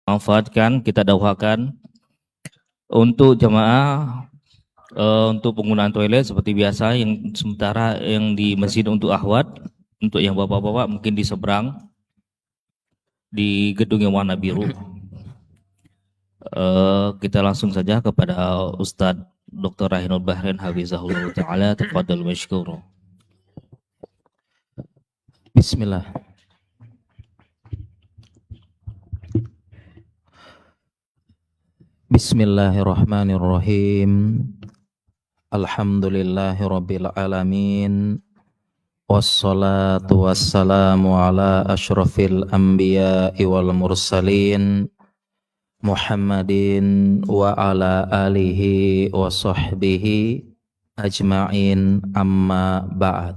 manfaatkan, kita dakwakan untuk jamaah untuk penggunaan toilet seperti biasa, yang sementara yang di masjid untuk akhwat, untuk yang bapak-bapak mungkin di seberang di gedung yang warna biru. Kita langsung saja kepada Ustadz Dr. Rahinul Bahrain Hafizahullah Ta'ala. Tafadhal mashkur. Bismillah. Bismillahirrahmanirrahim. Alhamdulillahi rabbil alamin. Wassalatu wassalamu ala ashrafil anbiya'i wal mursalin Muhammadin wa ala alihi wa sahbihi ajma'in, amma ba'd.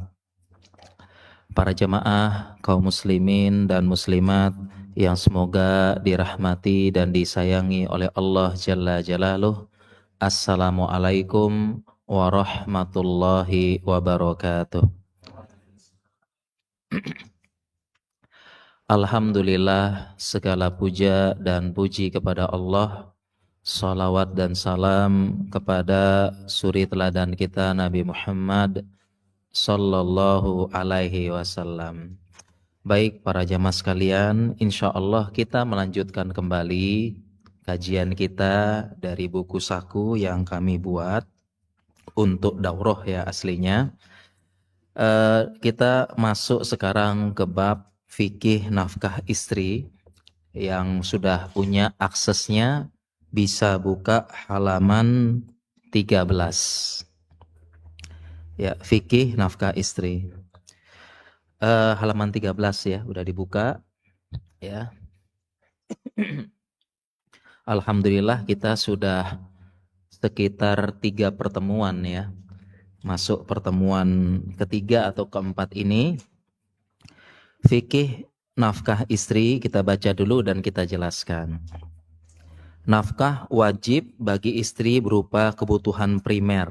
Para jamaah kaum muslimin dan muslimat yang semoga dirahmati dan disayangi oleh Allah Jalla Jalaluh. Assalamualaikum warahmatullahi wabarakatuh. Alhamdulillah, segala puja dan puji kepada Allah. Salawat dan salam kepada suri teladan kita Nabi Muhammad sallallahu alaihi wasallam. Baik para jamaah sekalian, insya Allah kita melanjutkan kembali kajian kita dari buku saku yang kami buat untuk daurah ya aslinya. Kita masuk sekarang ke bab fikih nafkah istri. Yang sudah punya aksesnya bisa buka halaman 13. Ya, fikih nafkah istri. Halaman 13 ya, udah dibuka ya. Alhamdulillah kita sudah sekitar 3 pertemuan ya. Masuk pertemuan ketiga atau keempat ini. Fikih nafkah istri kita baca dulu dan kita jelaskan. Nafkah wajib bagi istri berupa kebutuhan primer.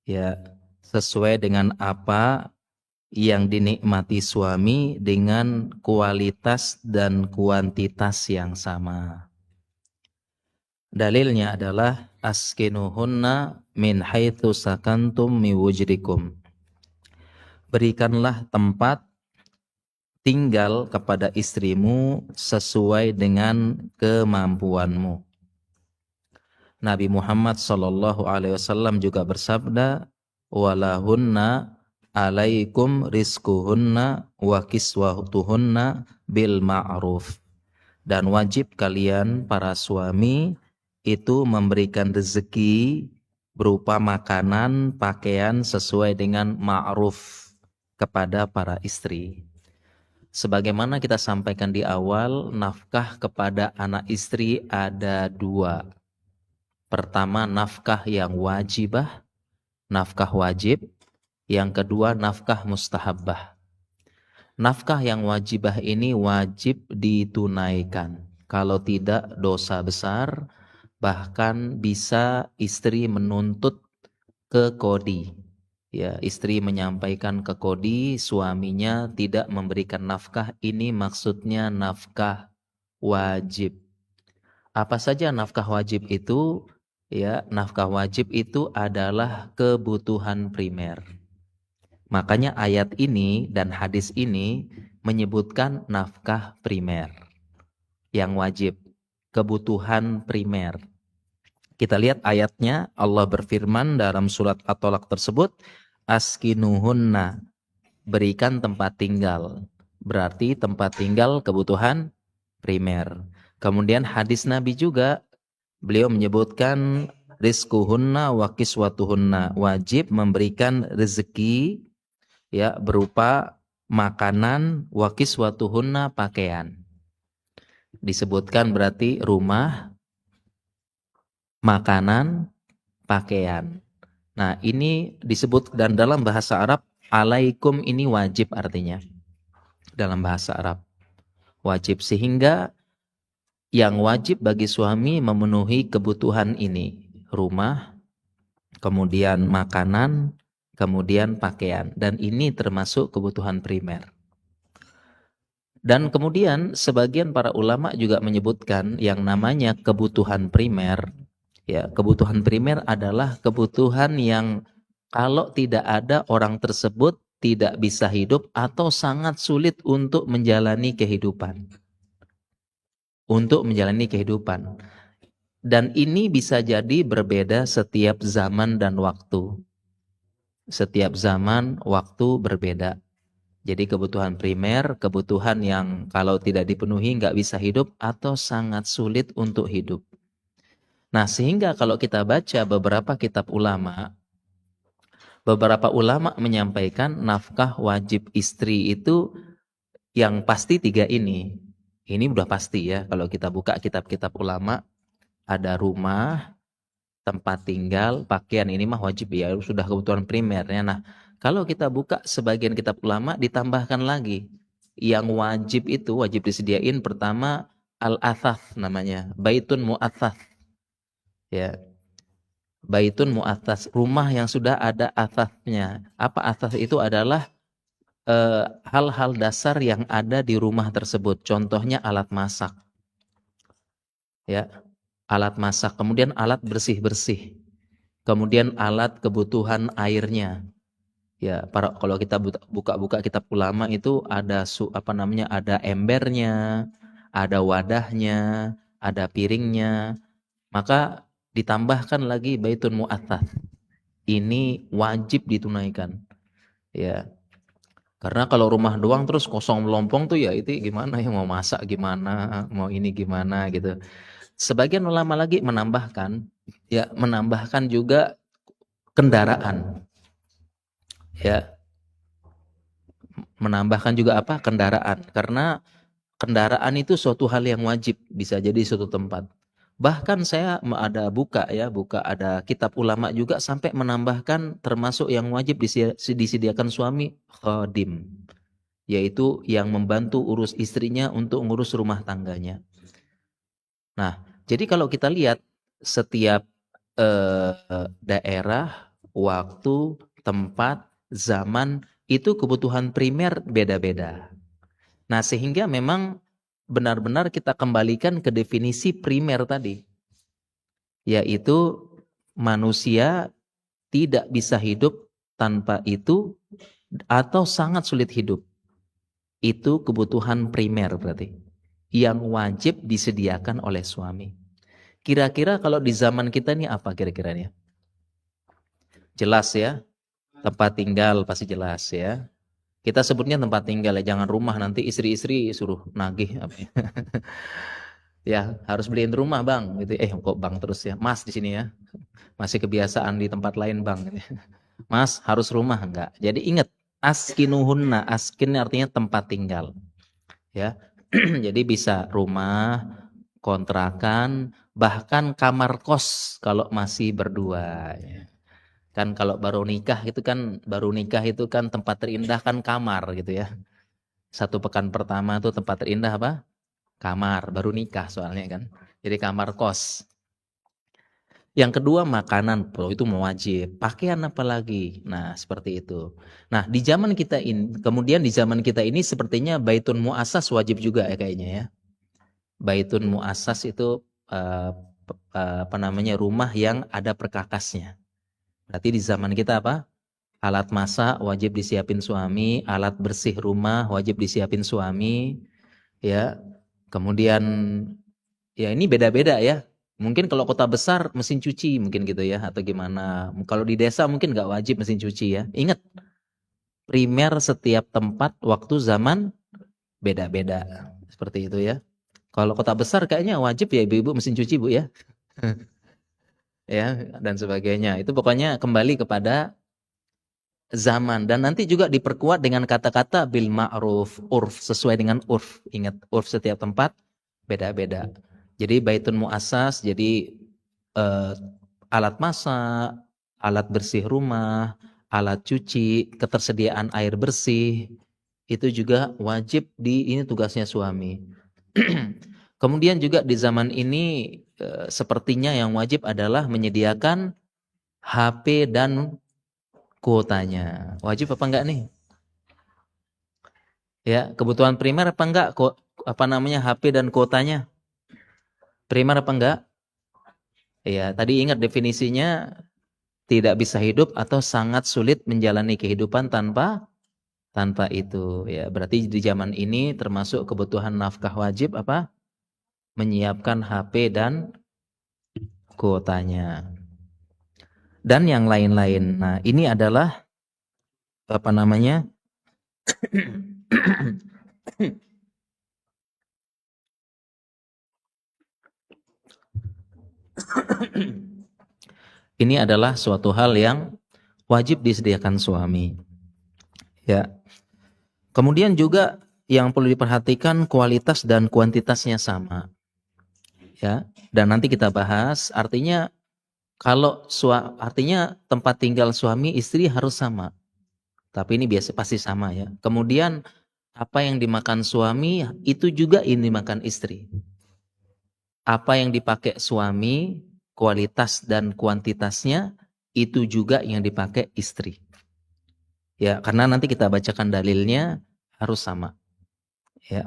Ya, sesuai dengan apa yang dinikmati suami dengan kualitas dan kuantitas yang sama. Dalilnya adalah askinuhunna min haitsu sakantum min wujdikum. Berikanlah tempat tinggal kepada istrimu sesuai dengan kemampuanmu. Nabi Muhammad sallallahu alaihi wasallam juga bersabda, walahunna alaikum rizquhunna wa kiswatuhunna bil ma'ruf. Dan wajib kalian para suami itu memberikan rezeki berupa makanan, pakaian sesuai dengan ma'ruf kepada para istri. Sebagaimana kita sampaikan di awal, nafkah kepada anak istri ada 2. Pertama, nafkah yang wajibah, nafkah wajib. Yang kedua, nafkah mustahabbah. Nafkah yang wajibah ini wajib ditunaikan. Kalau tidak, dosa besar. Bahkan bisa istri menuntut ke kodi. Ya, istri menyampaikan ke kodi suaminya tidak memberikan nafkah. Ini maksudnya nafkah wajib. Apa saja nafkah wajib itu? Ya, nafkah wajib itu adalah kebutuhan primer. Makanya ayat ini dan hadis ini menyebutkan nafkah primer yang wajib, kebutuhan primer. Kita lihat ayatnya, Allah berfirman dalam surat At-Tolak tersebut, askinuhunna, berikan tempat tinggal. Berarti tempat tinggal kebutuhan primer. Kemudian hadis Nabi juga, beliau menyebutkan rizquhunna wa kiswatuhunna, wajib memberikan rezeki ya berupa makanan, wa kiswatuhunna, pakaian. Disebutkan berarti rumah, makanan, pakaian. Nah, ini disebut dan dalam bahasa Arab alaikum ini wajib artinya. Dalam bahasa Arab wajib, sehingga yang wajib bagi suami memenuhi kebutuhan ini, rumah, kemudian makanan, kemudian pakaian, dan ini termasuk kebutuhan primer. Dan kemudian sebagian para ulama juga menyebutkan yang namanya kebutuhan primer. Ya, kebutuhan primer adalah kebutuhan yang kalau tidak ada orang tersebut tidak bisa hidup atau sangat sulit untuk menjalani kehidupan. Untuk menjalani kehidupan. Dan ini bisa jadi berbeda setiap zaman dan waktu. Setiap zaman, waktu berbeda. Jadi kebutuhan primer, kebutuhan yang kalau tidak dipenuhi nggak bisa hidup atau sangat sulit untuk hidup. Nah, sehingga kalau kita baca beberapa ulama menyampaikan nafkah wajib istri itu yang pasti tiga ini. Ini udah pasti ya, kalau kita buka kitab-kitab ulama, ada rumah, tempat tinggal, pakaian, ini mah wajib ya, sudah kebutuhan primernya. Nah, kalau kita buka sebagian kitab ulama ditambahkan lagi yang wajib itu wajib disediain pertama al-athaf namanya, baitun mu'athaf. Ya, baitun mu'athaf, rumah yang sudah ada athafnya. Apa athaf itu adalah hal-hal dasar yang ada di rumah tersebut. Contohnya alat masak. Ya, alat masak, kemudian alat bersih-bersih. Kemudian alat kebutuhan airnya. Ya, kalau kita buka-buka kitab ulama itu ada ada embernya, ada wadahnya, ada piringnya. Maka ditambahkan lagi baitun mu'athaf. Ini wajib ditunaikan. Ya. Karena kalau rumah doang terus kosong melompong tuh ya itu gimana ya, mau masak gimana, mau ini gimana gitu. Sebagian ulama lagi menambahkan juga kendaraan. Ya, menambahkan juga apa? Kendaraan. Karena kendaraan itu suatu hal yang wajib, bisa jadi suatu tempat. Bahkan saya buka ada kitab ulama juga sampai menambahkan termasuk yang wajib disediakan suami khadim, yaitu yang membantu urus istrinya untuk ngurus rumah tangganya. Nah, jadi kalau kita lihat setiap daerah, waktu, tempat, zaman itu kebutuhan primer beda-beda. Nah, sehingga memang benar-benar kita kembalikan ke definisi primer tadi, yaitu manusia tidak bisa hidup tanpa itu atau sangat sulit hidup. Itu kebutuhan primer berarti yang wajib disediakan oleh suami. Kira-kira kalau di zaman kita ini apa kira-kiranya? Jelas ya, tempat tinggal pasti jelas ya. Kita sebutnya tempat tinggal ya, jangan rumah, nanti istri-istri suruh nagih apa ya. Ya, harus beliin rumah bang, gitu. Kok bang terus ya, mas di sini ya, masih kebiasaan di tempat lain bang. Gitu. Mas harus rumah enggak? Jadi ingat, askin artinya tempat tinggal. Ya, jadi bisa rumah, kontrakan, bahkan kamar kos kalau masih berdua. Ya. Kan kalau baru nikah itu kan tempat terindah kan kamar gitu ya. 1 pekan pertama tuh tempat terindah apa? Kamar, baru nikah soalnya kan. Jadi kamar kos. Yang kedua makanan, itu mau wajib. Pakaian apa lagi? Nah, seperti itu. Nah, kemudian di zaman kita ini sepertinya baitun muassas wajib juga ya kayaknya ya. Baitun muassas itu rumah yang ada perkakasnya. Berarti di zaman kita apa? Alat masak wajib disiapin suami, alat bersih rumah wajib disiapin suami, ya. Kemudian ya ini beda-beda ya. Mungkin kalau kota besar mesin cuci mungkin gitu ya atau gimana. Kalau di desa mungkin nggak wajib mesin cuci ya. Ingat, primer setiap tempat, waktu, zaman beda-beda. Seperti itu ya. Kalau kota besar kayaknya wajib ya ibu-ibu mesin cuci Bu ya. Ya, dan sebagainya. Itu pokoknya kembali kepada zaman dan nanti juga diperkuat dengan kata-kata bil ma'ruf, urf, sesuai dengan urf. Ingat, urf setiap tempat beda-beda. Jadi baitun muassas, jadi alat masak, alat bersih rumah, alat cuci, ketersediaan air bersih itu juga wajib ini tugasnya suami. Kemudian juga di zaman ini sepertinya yang wajib adalah menyediakan HP dan kuotanya. Wajib apa enggak nih? Ya, kebutuhan primer apa enggak? HP dan kuotanya? Primer apa enggak? Ya, tadi ingat definisinya, tidak bisa hidup atau sangat sulit menjalani kehidupan tanpa itu. Ya, berarti di zaman ini termasuk kebutuhan nafkah wajib apa? Menyiapkan HP dan kuotanya. Dan yang lain-lain. Nah, ini adalah apa namanya? Ini adalah suatu hal yang wajib disediakan suami. Ya. Kemudian juga yang perlu diperhatikan kualitas dan kuantitasnya sama. Ya. Dan nanti kita bahas artinya artinya tempat tinggal suami istri harus sama. Tapi ini biasa pasti sama ya. Kemudian apa yang dimakan suami itu juga ini dimakan istri. Apa yang dipakai suami, kualitas dan kuantitasnya itu juga yang dipakai istri. Ya, karena nanti kita bacakan dalilnya harus sama. Ya,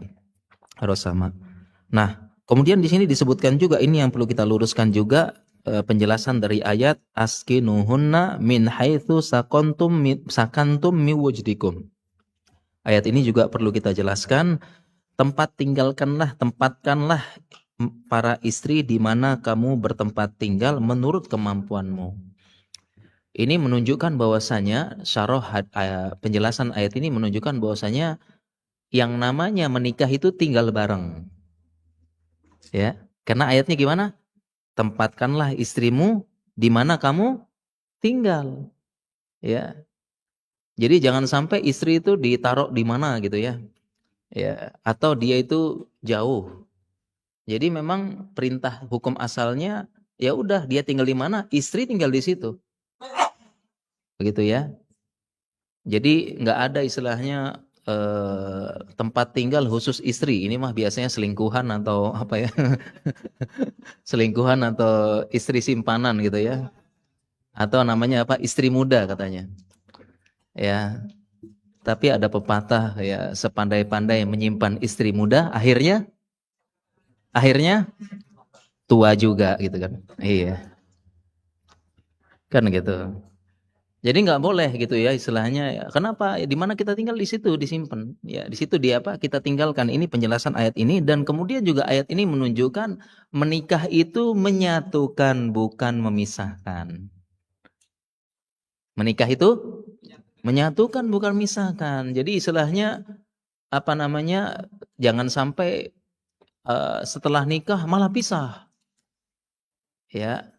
harus sama. Nah, kemudian di sini disebutkan juga ini yang perlu kita luruskan juga penjelasan dari ayat askinuhunna min haitsu sakantum mi wujdikum. Ayat ini juga perlu kita jelaskan, tempatkanlah para istri di mana kamu bertempat tinggal menurut kemampuanmu. Ini menunjukkan bahwasanya penjelasan ayat ini menunjukkan bahwasanya yang namanya menikah itu tinggal bareng. Ya, karena ayatnya gimana? Tempatkanlah istrimu di mana kamu tinggal. Ya. Jadi jangan sampai istri itu ditaruh di mana gitu ya. Ya, atau dia itu jauh. Jadi memang perintah hukum asalnya ya udah dia tinggal di mana, istri tinggal di situ. Begitu ya. Jadi nggak ada istilahnya tempat tinggal khusus istri. Ini mah biasanya selingkuhan atau apa ya? Selingkuhan atau istri simpanan gitu ya. Atau namanya apa? Istri muda katanya. Ya. Tapi ada pepatah ya, sepandai-pandai menyimpan istri muda, akhirnya tua juga gitu kan. Iya. Kan gitu. Jadi nggak boleh gitu ya istilahnya. Ya. Kenapa? Di mana kita tinggal di situ disimpan. Ya di situ dia apa? Kita tinggalkan. Ini penjelasan ayat ini dan kemudian juga ayat ini menunjukkan menikah itu menyatukan bukan memisahkan. Menikah itu menyatukan bukan memisahkan. Jadi istilahnya apa namanya? Jangan sampai setelah nikah malah pisah. Ya.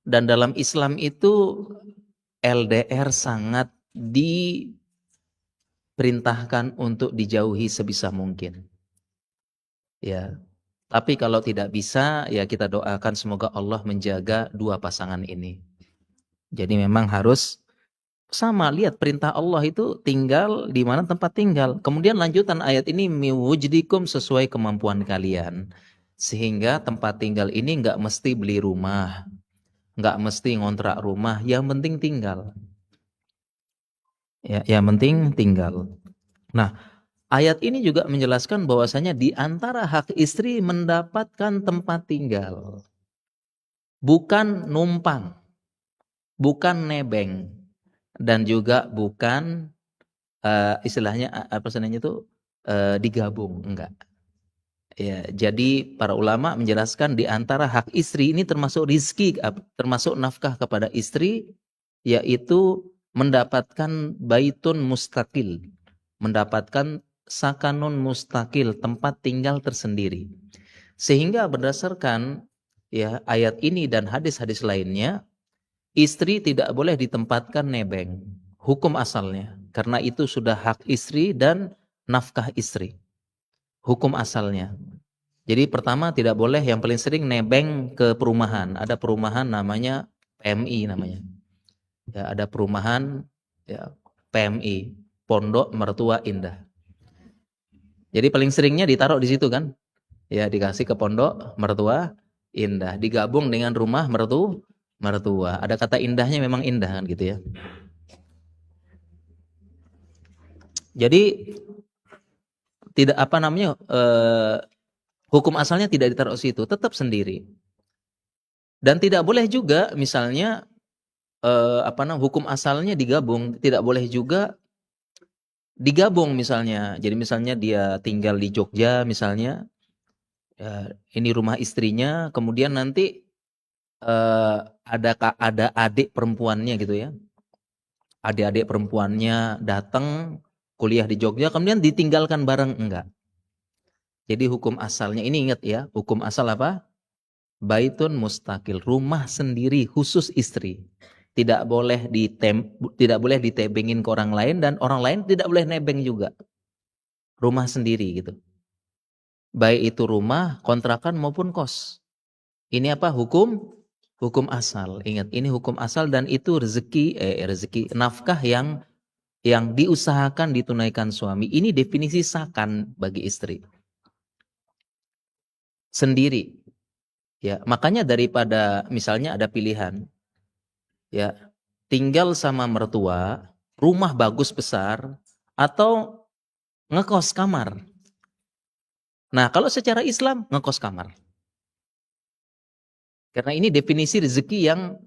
Dan dalam Islam itu LDR sangat diperintahkan untuk dijauhi sebisa mungkin. Ya. Tapi kalau tidak bisa, ya kita doakan semoga Allah menjaga dua pasangan ini. Jadi memang harus sama, lihat perintah Allah itu tinggal di mana tempat tinggal. Kemudian lanjutan ayat ini miwujdikum sesuai kemampuan kalian. Sehingga tempat tinggal ini enggak mesti beli rumah, enggak mesti ngontrak rumah, yang penting tinggal. Ya, yang penting tinggal. Nah, ayat ini juga menjelaskan bahwasanya di antara hak istri mendapatkan tempat tinggal. Bukan numpang, bukan nebeng, dan juga bukan istilahnya apa sebenarnya itu digabung, enggak. Ya, jadi para ulama menjelaskan di antara hak istri ini termasuk rizki, termasuk nafkah kepada istri, yaitu mendapatkan baitun mustaqil, mendapatkan sakanun mustaqil, tempat tinggal tersendiri. Sehingga berdasarkan ya ayat ini dan hadis-hadis lainnya, istri tidak boleh ditempatkan nebeng, hukum asalnya, karena itu sudah hak istri dan nafkah istri. Hukum asalnya. Jadi pertama tidak boleh yang paling sering nebeng ke perumahan. Ada perumahan namanya PMI namanya. Ya, ada perumahan ya, PMI, Pondok Mertua Indah. Jadi paling seringnya ditaruh di situ kan? Ya, dikasih ke Pondok Mertua Indah, digabung dengan rumah mertua. Ada kata indahnya, memang indah kan gitu ya. Jadi tidak apa namanya hukum asalnya tidak ditaruh situ, tetap sendiri. Dan tidak boleh juga misalnya hukum asalnya digabung, tidak boleh juga digabung misalnya. Jadi misalnya dia tinggal di Jogja misalnya, ini rumah istrinya, kemudian nanti ada adik perempuannya gitu ya. Adik-adik perempuannya datang kuliah di Jogja, kemudian ditinggalkan bareng, enggak. Jadi hukum asalnya, ini ingat ya, hukum asal apa? Baitun mustaqil, rumah sendiri khusus istri. Tidak boleh ditebengin ke orang lain, dan orang lain tidak boleh nebeng juga. Rumah sendiri gitu. Baik itu rumah, kontrakan maupun kos. Ini apa? Hukum asal. Ingat, ini hukum asal, dan itu rezeki nafkah yang diusahakan ditunaikan suami. Ini definisi sakan bagi istri. Sendiri. Ya, makanya daripada misalnya ada pilihan, ya, tinggal sama mertua, rumah bagus besar, atau ngekos kamar. Nah, kalau secara Islam ngekos kamar. Karena ini definisi rezeki yang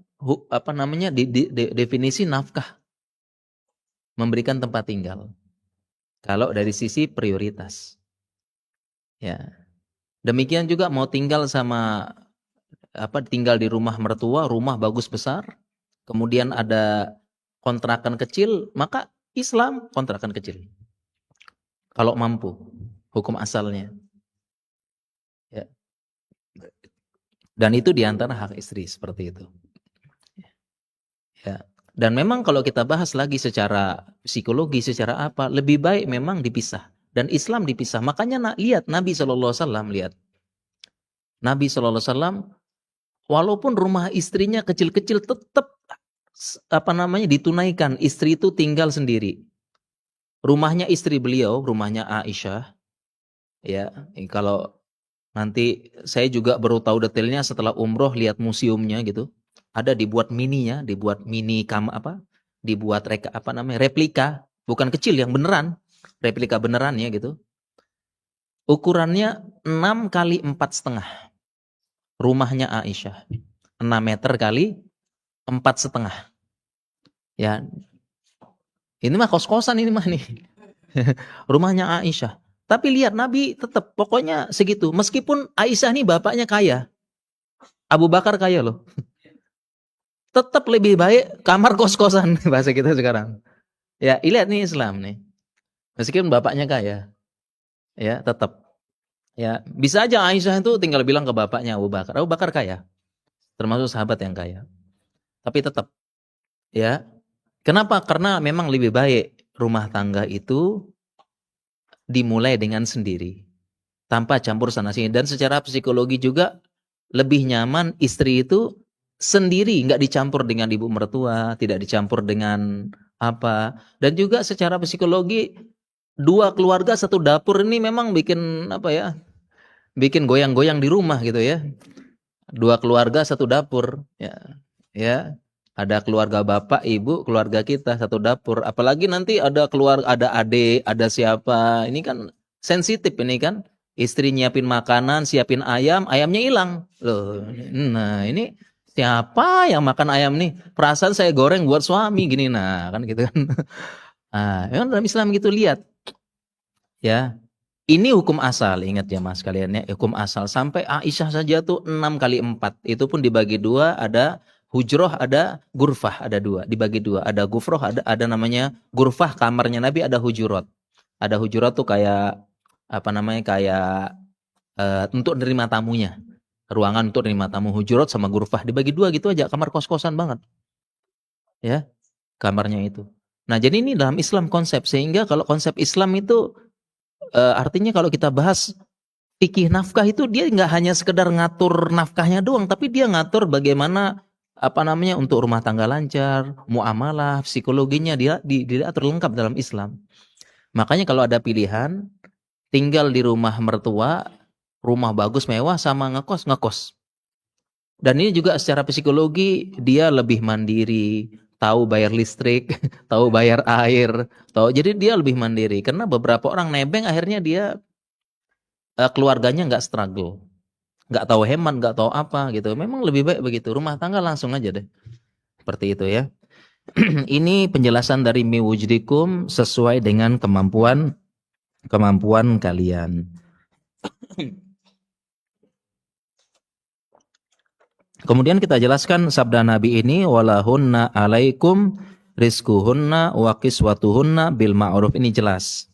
definisi nafkah, memberikan tempat tinggal. Kalau dari sisi prioritas. Ya. Demikian juga mau tinggal tinggal di rumah mertua, rumah bagus besar, kemudian ada kontrakan kecil, maka Islam kontrakan kecil. Kalau mampu, hukum asalnya. Ya. Dan itu diantara hak istri seperti itu. Ya. Dan memang kalau kita bahas lagi secara psikologi, secara apa, lebih baik memang dipisah. Dan Islam dipisah. Makanya lihat Nabi SAW, lihat. Nabi SAW, walaupun rumah istrinya kecil-kecil, tetap ditunaikan. Istri itu tinggal sendiri. Rumahnya istri beliau, rumahnya Aisyah. Ya, kalau nanti saya juga baru tahu detailnya setelah umroh, lihat museumnya gitu. Ada dibuat mininya, dibuat replika, bukan kecil, yang beneran, replika beneran ya gitu. Ukurannya 6 kali 4,5. Rumahnya Aisyah 6 meter kali 4,5. Ya, ini mah kos-kosan ini mah nih. Rumahnya Aisyah. Tapi lihat Nabi tetap pokoknya segitu. Meskipun Aisyah nih bapaknya kaya, Abu Bakar kaya loh. Tetap lebih baik kamar kos-kosan bahasa kita sekarang. Ya, lihat nih Islam nih. Meskipun bapaknya kaya, ya tetap. Ya, bisa aja Aisyah itu tinggal bilang ke bapaknya Abu Bakar kaya. Termasuk sahabat yang kaya. Tapi tetap, ya. Kenapa? Karena memang lebih baik rumah tangga itu dimulai dengan sendiri, tanpa campur sana sini. Dan secara psikologi juga lebih nyaman istri itu sendiri, nggak dicampur dengan ibu mertua, tidak dicampur dengan apa. Dan juga secara psikologi, dua keluarga satu dapur ini memang bikin bikin goyang-goyang di rumah gitu ya. Dua keluarga satu dapur, ya. Ada keluarga bapak, ibu, keluarga kita satu dapur. Apalagi nanti ada adik, ada siapa. Ini kan sensitif ini kan. Istri nyiapin makanan, siapin ayam, ayamnya hilang. Loh, nah ini siapa yang makan ayam nih? Perasaan saya goreng buat suami gini, nah kan gitu kan. Nah, memang dalam Islam gitu, lihat. Ya. Ini hukum asal, ingat ya mas kalian ya, hukum asal. Sampai Aisyah saja tuh 6 kali 4. Itu pun dibagi 2, ada hujroh, ada gurfah, ada 2. Dibagi 2, ada gufroh, ada namanya gurfah, kamarnya Nabi, ada hujurat. Ada hujurat tuh kayak untuk nerima tamunya. Ruangan untuk nerima tamu, hujurat sama gurfah. Dibagi 2 gitu aja, kamar kos-kosan banget. Ya, kamarnya itu. Nah jadi ini dalam Islam konsep. Sehingga kalau konsep Islam itu artinya kalau kita bahas fikih nafkah itu, dia nggak hanya sekedar ngatur nafkahnya doang, tapi dia ngatur bagaimana untuk rumah tangga lancar, muamalah, psikologinya dia diatur lengkap dalam Islam. Makanya kalau ada pilihan tinggal di rumah mertua, rumah bagus mewah, sama ngekos. Dan ini juga secara psikologi dia lebih mandiri, tahu bayar listrik, tahu bayar air, tahu. Jadi dia lebih mandiri. Karena beberapa orang nebeng akhirnya dia keluarganya nggak struggle, nggak tahu hemat, nggak tahu apa gitu. Memang lebih baik begitu. Rumah tangga langsung aja deh. Seperti itu ya. Ini penjelasan dari miwujdikum sesuai dengan kemampuan kalian. Kemudian kita jelaskan sabda Nabi ini, walahunna alaikum rizkuhunna wa kiswatuhunna bil ma'ruf. Ini jelas.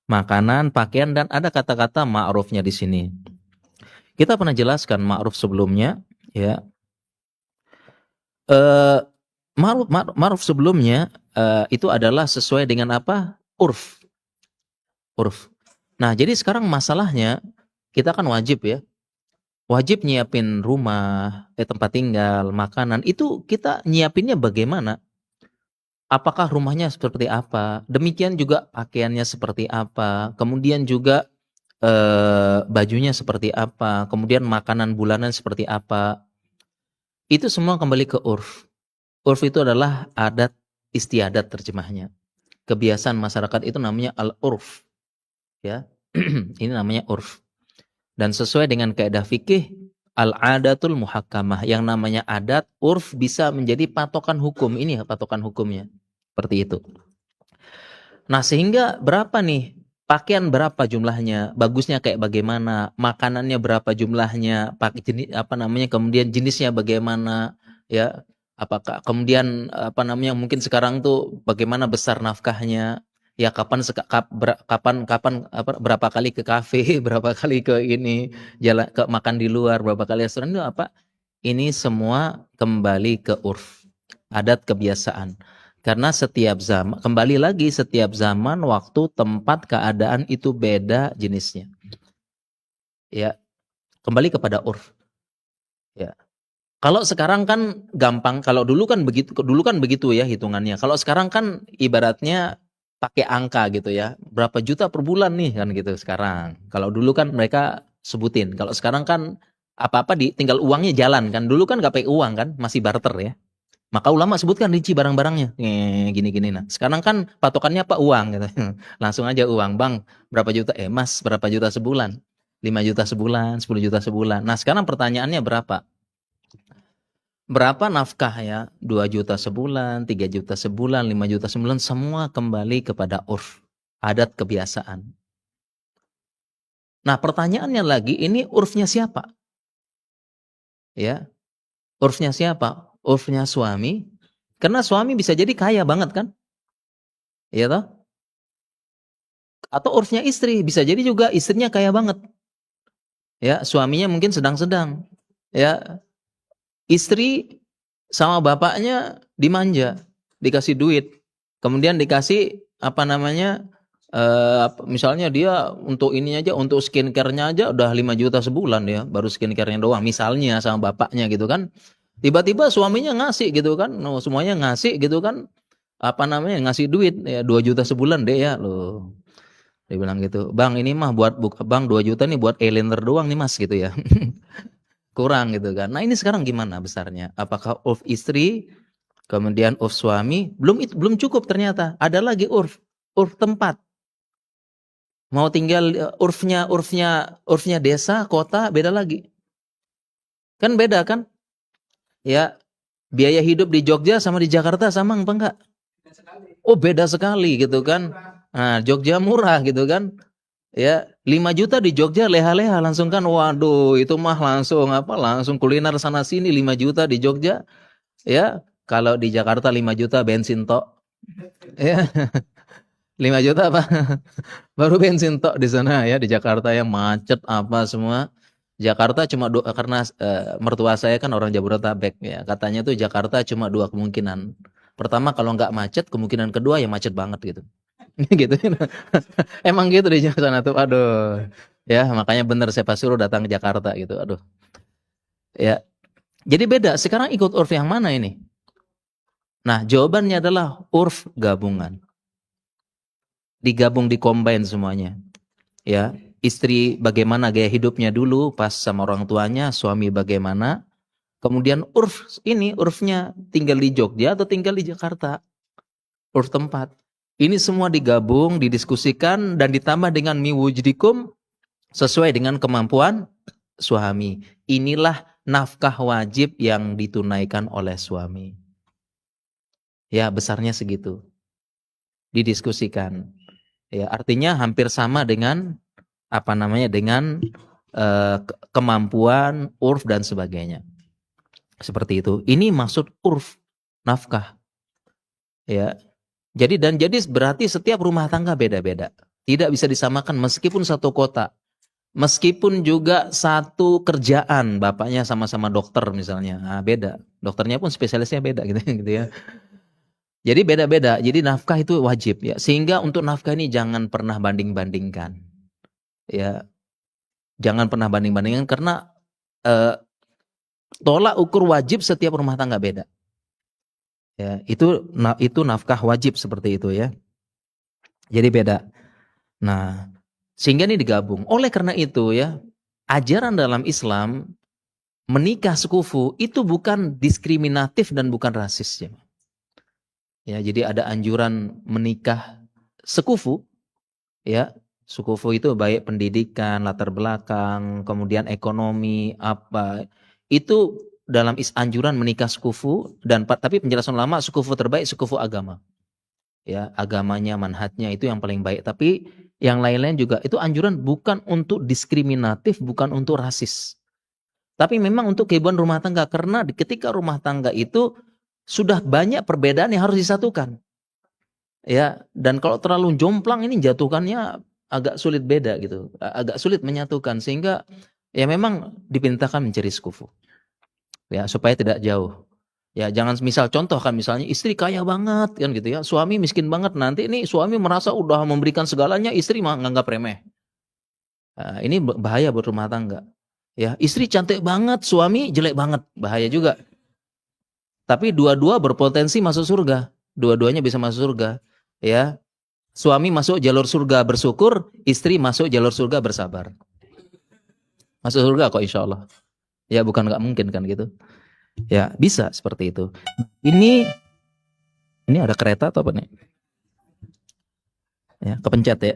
Makanan, pakaian, dan ada kata-kata ma'rufnya di sini. Kita pernah jelaskan ma'ruf sebelumnya, ya. Ma'ruf sebelumnya itu adalah sesuai dengan apa? Urf. Nah, jadi sekarang masalahnya kita kan wajib ya. Wajib nyiapin rumah, tempat tinggal, makanan. Itu kita nyiapinnya bagaimana? Apakah rumahnya seperti apa? Demikian juga pakaiannya seperti apa? Kemudian juga bajunya seperti apa? Kemudian makanan bulanan seperti apa? Itu semua kembali ke urf. Urf itu adalah adat istiadat terjemahnya. Kebiasaan masyarakat itu namanya al-urf. Ya. Ini namanya urf. Dan sesuai dengan kaidah fikih al-adatul muhakkamah, yang namanya adat, urf bisa menjadi patokan hukum. Ini patokan hukumnya. Seperti itu. Nah, sehingga berapa nih? Pakaian berapa jumlahnya? Bagusnya kayak bagaimana? Makanannya berapa jumlahnya? Pakai jenis apa namanya? Kemudian jenisnya bagaimana? Ya, apakah kemudian apa namanya? Mungkin sekarang tuh bagaimana besar nafkahnya? Ya, berapa kali ke kafe, berapa kali ke ini, jalan ke makan di luar, berapa kali restoran, itu apa? Ini semua kembali ke urf, adat kebiasaan. Karena setiap zaman, kembali lagi setiap zaman, waktu, tempat, keadaan itu beda jenisnya. Ya, kembali kepada urf. Ya. Kalau sekarang kan gampang, kalau dulu kan begitu ya hitungannya. Kalau sekarang kan ibaratnya pakai angka gitu ya, berapa juta per bulan nih kan gitu sekarang. Kalau dulu kan mereka sebutin, kalau sekarang kan apa-apa tinggal uangnya jalan kan. Dulu kan nggak pakai uang kan, masih barter ya. Maka ulama sebutkan rinci barang-barangnya, gini-gini. Nah, sekarang kan patokannya apa? Uang gitu. Langsung aja uang, bang, berapa juta? Mas, berapa juta sebulan? 5 juta sebulan, 10 juta sebulan. Nah, sekarang pertanyaannya berapa? Berapa nafkah ya? 2 juta sebulan, 3 juta sebulan, 5 juta sebulan, semua kembali kepada urf, adat kebiasaan. Nah, pertanyaannya lagi, ini urfnya siapa? Ya, urfnya siapa? Urfnya suami. Karena suami bisa jadi kaya banget kan? Iya toh? Atau urfnya istri, bisa jadi juga istrinya kaya banget. Ya, suaminya mungkin sedang-sedang. Ya, istri sama bapaknya dimanja, dikasih duit, kemudian dikasih apa namanya, misalnya dia untuk ini aja, untuk skincare-nya aja udah 5 juta sebulan ya, baru skincare-nya doang, misalnya sama bapaknya gitu kan. Tiba-tiba suaminya ngasih gitu kan, semuanya ngasih gitu kan, apa namanya, ngasih duit ya 2 juta sebulan deh ya loh. Dia bilang gitu, bang ini mah bang 2 juta nih buat eyeliner doang nih mas gitu ya. Kurang gitu kan. Nah, ini sekarang gimana besarnya? Apakah urf istri, kemudian urf suami? Belum cukup ternyata. Ada lagi urf tempat. Mau tinggal urfnya desa, kota, beda lagi. Kan beda kan? Ya, biaya hidup di Jogja sama di Jakarta sama apa enggak? Oh, beda sekali gitu kan. Nah, Jogja murah gitu kan. Ya, 5 juta di Jogja leha-leha langsung kan, waduh itu mah langsung kuliner sana sini. 5 juta di Jogja ya, kalau di Jakarta 5 juta bensin tok ya. 5 juta apa baru bensin tok di sana ya, di Jakarta ya, macet apa semua. Jakarta cuma karena mertua saya kan orang Jabodetabek ya, katanya tuh Jakarta cuma 2 kemungkinan. Pertama kalau nggak macet, kemungkinan kedua ya macet banget gitu. Gitu. Emang gitu di sana tuh, aduh. Ya, makanya bener saya pas suruh datang ke Jakarta gitu, aduh. Ya. Jadi beda, sekarang ikut urf yang mana ini? Nah, jawabannya adalah urf gabungan. Digabung, dikombin semuanya. Ya, istri bagaimana gaya hidupnya dulu pas sama orang tuanya, suami bagaimana, Kemudian urfnya tinggal di Jogja atau tinggal di Jakarta, urf tempat. Ini semua digabung, didiskusikan dan ditambah dengan miwujdikum sesuai dengan kemampuan suami. Inilah nafkah wajib yang ditunaikan oleh suami. Ya, besarnya segitu. Didiskusikan. Ya, artinya hampir sama dengan dengan kemampuan, urf dan sebagainya. Seperti itu. Ini maksud urf, nafkah. Ya. Jadi berarti setiap rumah tangga beda-beda. Tidak bisa disamakan meskipun satu kota. Meskipun juga satu kerjaan, bapaknya sama-sama dokter misalnya. Nah, beda. Dokternya pun spesialisnya beda gitu, gitu ya. Jadi beda-beda. Jadi nafkah itu wajib ya. Sehingga untuk nafkah ini jangan pernah banding-bandingkan. Ya. Jangan pernah banding-bandingkan karena tolak ukur wajib setiap rumah tangga beda. Ya, itu nafkah wajib seperti itu ya. Jadi beda. Nah, sehingga ini digabung. Oleh karena itu ya, ajaran dalam Islam menikah sekufu itu bukan diskriminatif dan bukan rasis ya. Ya, jadi ada anjuran menikah sekufu, ya. Sekufu itu baik pendidikan, latar belakang, kemudian ekonomi, apa. Itu dalam anjuran menikah sekufu dan tapi penjelasan ulama sekufu terbaik sekufu agama. Ya, agamanya, manhajnya itu yang paling baik. Tapi yang lain-lain juga itu anjuran bukan untuk diskriminatif, bukan untuk rasis. Tapi memang untuk kehidupan rumah tangga karena ketika rumah tangga itu sudah banyak perbedaan yang harus disatukan. Ya, dan kalau terlalu jomplang ini jatuhkannya agak sulit beda gitu. Agak sulit menyatukan sehingga ya memang dipintakan mencari sekufu. Ya, supaya tidak jauh. Ya, jangan misal contoh kan misalnya istri kaya banget kan gitu ya. Suami miskin banget, nanti ini suami merasa udah memberikan segalanya, istri menganggap remeh. Nah, ini bahaya buat rumah tangga. Ya, istri cantik banget, suami jelek banget, bahaya juga. Tapi dua-dua berpotensi masuk surga. Dua-duanya bisa masuk surga. Ya. Suami masuk jalur surga bersyukur, istri masuk jalur surga bersabar. Masuk surga kok insya Allah. Ya bukan nggak mungkin kan gitu. Ya bisa seperti itu. Ini ada kereta atau apa nih? Ya kepencet ya.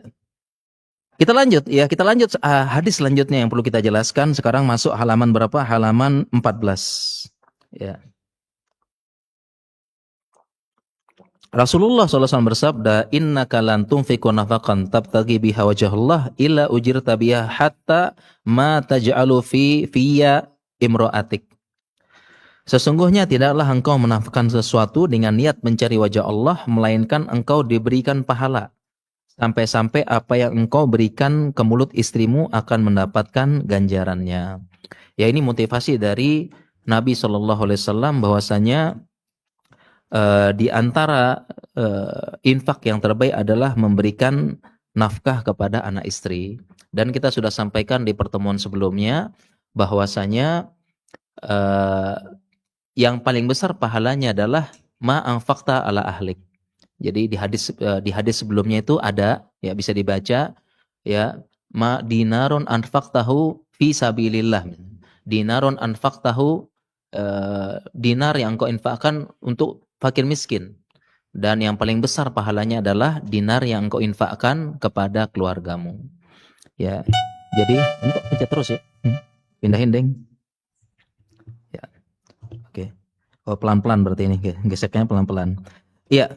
Kita lanjut hadis selanjutnya yang perlu kita jelaskan. Sekarang masuk halaman berapa? Halaman 14. Ya. Rasulullah SAW bersabda, innaka lan tunfiqu nafaqan tabtaghi biha wajhallah illa ujirta biha hatta ma taj'alu fiyya imra'atik. Sesungguhnya tidaklah engkau menafkahkan sesuatu dengan niat mencari wajah Allah, melainkan engkau diberikan pahala. Sampai-sampai apa yang engkau berikan ke mulut istrimu akan mendapatkan ganjarannya. Ya, ini motivasi dari Nabi SAW bahwasanya di antara infak yang terbaik adalah memberikan nafkah kepada anak istri. Dan kita sudah sampaikan di pertemuan sebelumnya bahwasanya yang paling besar pahalanya adalah ma anfaqta ala ahlik. Jadi di hadis sebelumnya itu ada ya bisa dibaca ya ma dinarun anfaqtahu fi sabilillah. Dinarun anfaqtahu dinar yang engkau infakkan untuk fakir miskin. Dan yang paling besar pahalanya adalah dinar yang engkau infakkan kepada keluargamu. Ya. Jadi, engkau pencet terus ya. Pindahin, Deng. Ya. Oke. Oh, pelan-pelan berarti ini, geseknya pelan-pelan. Iya.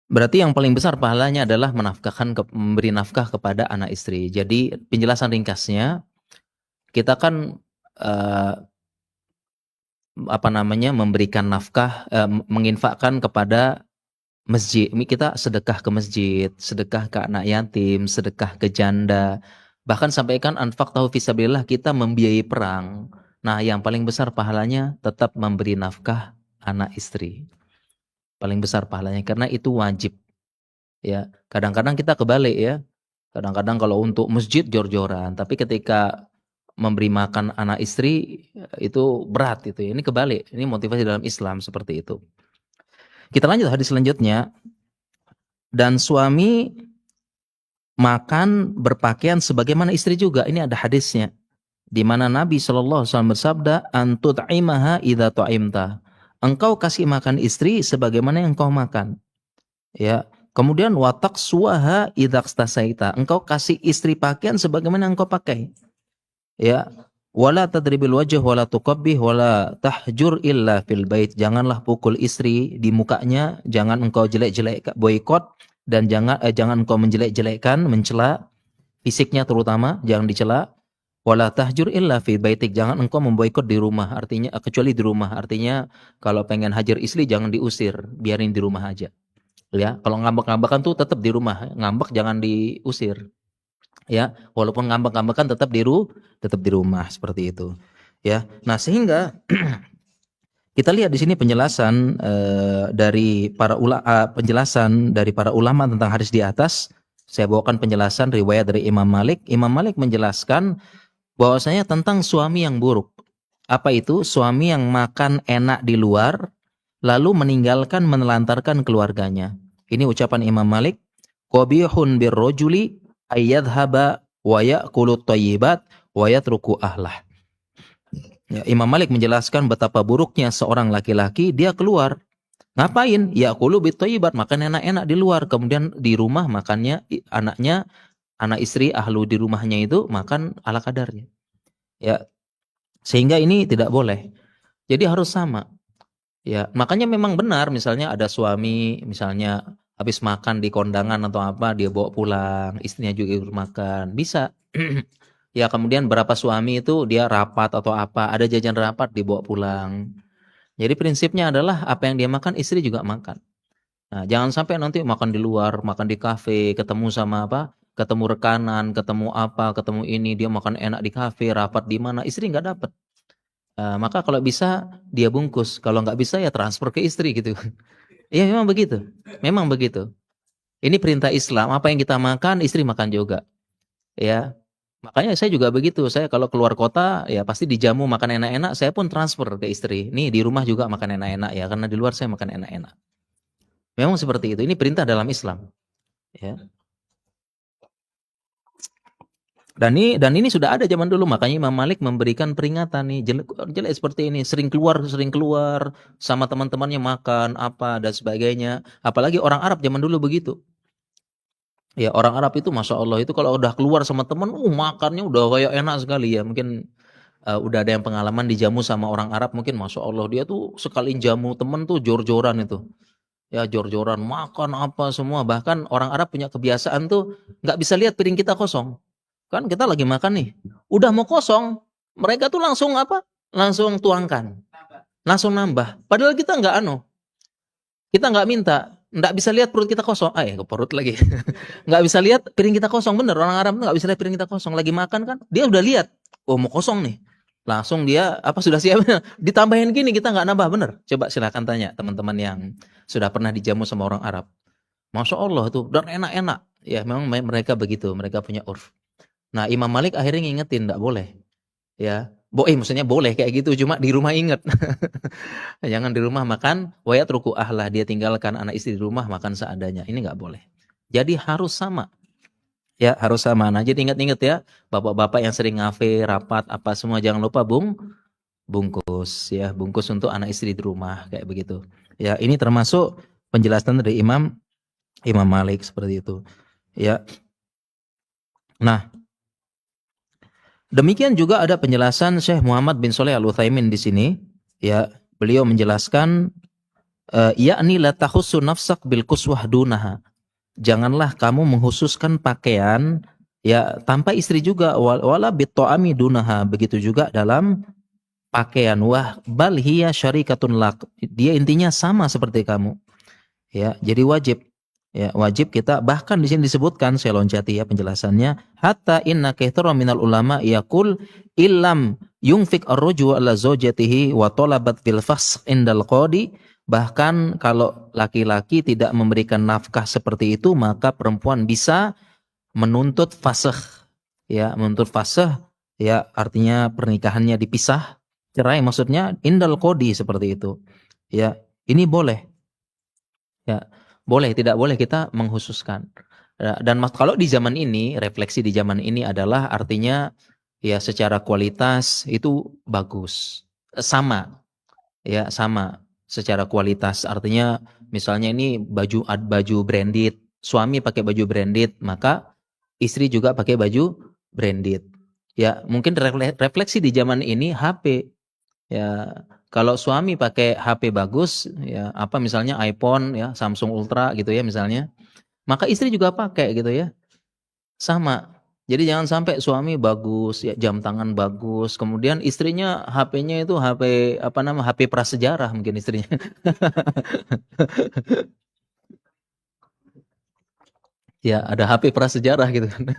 Berarti yang paling besar pahalanya adalah memberi nafkah kepada anak istri. Jadi, penjelasan ringkasnya kita kan memberikan nafkah, menginfakkan kepada masjid. Kita sedekah ke masjid, sedekah ke anak yatim, sedekah ke janda. Bahkan sampaikan anfaqtahu fisabilillah, kita membiayai perang. Nah, yang paling besar pahalanya tetap memberi nafkah anak istri. Paling besar pahalanya karena itu wajib. Ya, kadang-kadang kita kebalik ya. Kadang-kadang kalau untuk masjid jor-joran, tapi ketika memberi makan anak istri itu berat itu. Ini kebalik. Ini motivasi dalam Islam seperti itu. Kita lanjut hadis selanjutnya. Dan suami makan berpakaian sebagaimana istri juga. Ini ada hadisnya. di mana Nabi Shallallahu Alaihi Wasallam bersabda, "Antut'imaha idza tu'imta." Engkau kasih makan istri sebagaimana yang kau makan. Ya. Kemudian watak suaha idakstasaita. Engkau kasih istri pakaian sebagaimana yang kau pakai. Ya. Wala tadribil wajh wala tuqabbih wala tahjur illa fil bait. Janganlah pukul istri di mukanya, jangan engkau jelek-jelek boikot, dan jangan engkau menjelek-jelekkan, mencela fisiknya terutama, jangan dicela. Wala tahjur illa fi baitik. Jangan engkau memboikot di rumah, artinya kecuali di rumah. Artinya kalau pengen hajar istri jangan diusir, biarin di rumah aja. Ya, kalau ngambek-ngambekan tuh tetap di rumah, ngambek jangan diusir. Ya, walaupun ngambek-ngambekan tetap di rumah seperti itu. Ya. Nah, sehingga kita lihat di sini penjelasan dari para ulama tentang hadis di atas. Saya bawakan penjelasan riwayat dari Imam Malik. Imam Malik menjelaskan bahwasanya tentang suami yang buruk. Apa itu? Suami yang makan enak di luar lalu meninggalkan menelantarkan keluarganya. Ini ucapan Imam Malik, qabihun birrajuli ayyadhhaba wa ya'kulu thayyibat wa yatruku ahlah. Ya, Imam Malik menjelaskan betapa buruknya seorang laki-laki, dia keluar. Ngapain? Ya'kulu bithayyibat, makan enak-enak di luar, kemudian di rumah makannya anak istri ahlu di rumahnya itu makan ala kadarnya. Ya. Sehingga ini tidak boleh. Jadi harus sama. Ya, makanya memang benar misalnya ada suami misalnya habis makan di kondangan atau apa dia bawa pulang, istrinya juga ikut makan, bisa. Ya, kemudian berapa suami itu dia rapat atau apa, ada jajan rapat dibawa pulang. Jadi prinsipnya adalah apa yang dia makan istri juga makan. Nah, jangan sampai nanti makan di luar, makan di kafe, ketemu sama apa? Ketemu rekanan, ketemu apa, ketemu ini, dia makan enak di kafe, rapat di mana, istri nggak dapat. Maka kalau bisa dia bungkus, kalau nggak bisa ya transfer ke istri gitu. Ya memang begitu, memang begitu. Ini perintah Islam, apa yang kita makan istri makan juga. Ya, makanya saya juga begitu. Saya kalau keluar kota ya pasti dijamu makan enak-enak, saya pun transfer ke istri. Nih di rumah juga makan enak-enak ya, karena di luar saya makan enak-enak. Memang seperti itu. Ini perintah dalam Islam. Ya. Dan ini sudah ada zaman dulu, makanya Imam Malik memberikan peringatan nih, jelek seperti ini, sering keluar sama teman-temannya makan apa dan sebagainya. Apalagi orang Arab zaman dulu begitu. Ya, orang Arab itu Masya Allah itu kalau udah keluar sama teman, makannya udah kayak enak sekali ya. Mungkin udah ada yang pengalaman dijamu sama orang Arab, mungkin Masya Allah dia tuh sekali jamu teman tuh jor-joran itu. Ya jor-joran makan apa semua. Bahkan orang Arab punya kebiasaan tuh nggak bisa lihat piring kita kosong. Kan kita lagi makan nih, udah mau kosong, mereka tuh langsung apa? Langsung tuangkan, langsung nambah. Padahal kita kita nggak minta, nggak bisa lihat perut kita kosong. Ke perut lagi, nggak bisa lihat piring kita kosong. Bener, orang Arab tuh nggak bisa lihat piring kita kosong. Lagi makan kan, dia udah lihat, oh mau kosong nih, langsung dia apa sudah siap, ditambahin gini kita nggak nambah, bener. Coba silakan tanya teman-teman yang sudah pernah dijamu sama orang Arab. Masya Allah tuh, dan enak-enak. Ya memang mereka begitu, mereka punya urf. Nah, Imam Malik akhirnya ngingetin enggak boleh. Ya. Maksudnya boleh kayak gitu, cuma di rumah inget. Jangan di rumah makan wayat ruku ahlah, dia tinggalkan anak istri di rumah makan seadanya. Ini enggak boleh. Jadi harus sama. Ya, harus sama. Nah, jadi ingat-ingat ya, bapak-bapak yang sering ngafe, rapat apa semua jangan lupa bungkus ya, bungkus untuk anak istri di rumah kayak begitu. Ya, ini termasuk penjelasan dari Imam Malik seperti itu. Ya. Nah, demikian juga ada penjelasan Syekh Muhammad bin Shalih Al-Utsaimin di sini. Ya, beliau menjelaskan yakni la tahussu nafsak bil kuswah dunaha. Janganlah kamu menghususkan pakaian ya tanpa istri juga, wala bit ta'ami dunaha. Begitu juga dalam pakaian, bal hiya syarikatun lak. Dia intinya sama seperti kamu. Ya, jadi wajib. Ya, wajib kita, bahkan di sini disebutkan, saya loncati ya penjelasannya, hatta inna katsira minal ulama yaqul illam yunfik ar-rajulu ala zawjatihi wa talabat fil fasq indal qadi. Bahkan kalau laki-laki tidak memberikan nafkah seperti itu, maka perempuan bisa menuntut fasakh. Ya, menuntut fasakh ya artinya pernikahannya dipisah, cerai maksudnya, indal qadi seperti itu. Ya, ini boleh. Ya, boleh, tidak boleh kita menghususkan. Dan kalau di zaman ini, refleksi di zaman ini adalah artinya ya secara kualitas itu bagus. Sama, ya sama secara kualitas. Artinya misalnya ini baju branded, suami pakai baju branded, maka istri juga pakai baju branded. Ya, mungkin refleksi di zaman ini HP. Ya, kalau suami pakai HP bagus, ya apa misalnya iPhone, ya Samsung Ultra gitu ya misalnya, maka istri juga pakai gitu ya, sama. Jadi jangan sampai suami bagus, ya jam tangan bagus, kemudian istrinya HP-nya itu HP apa nama HP prasejarah mungkin istrinya. Ya ada HP prasejarah gitu kan.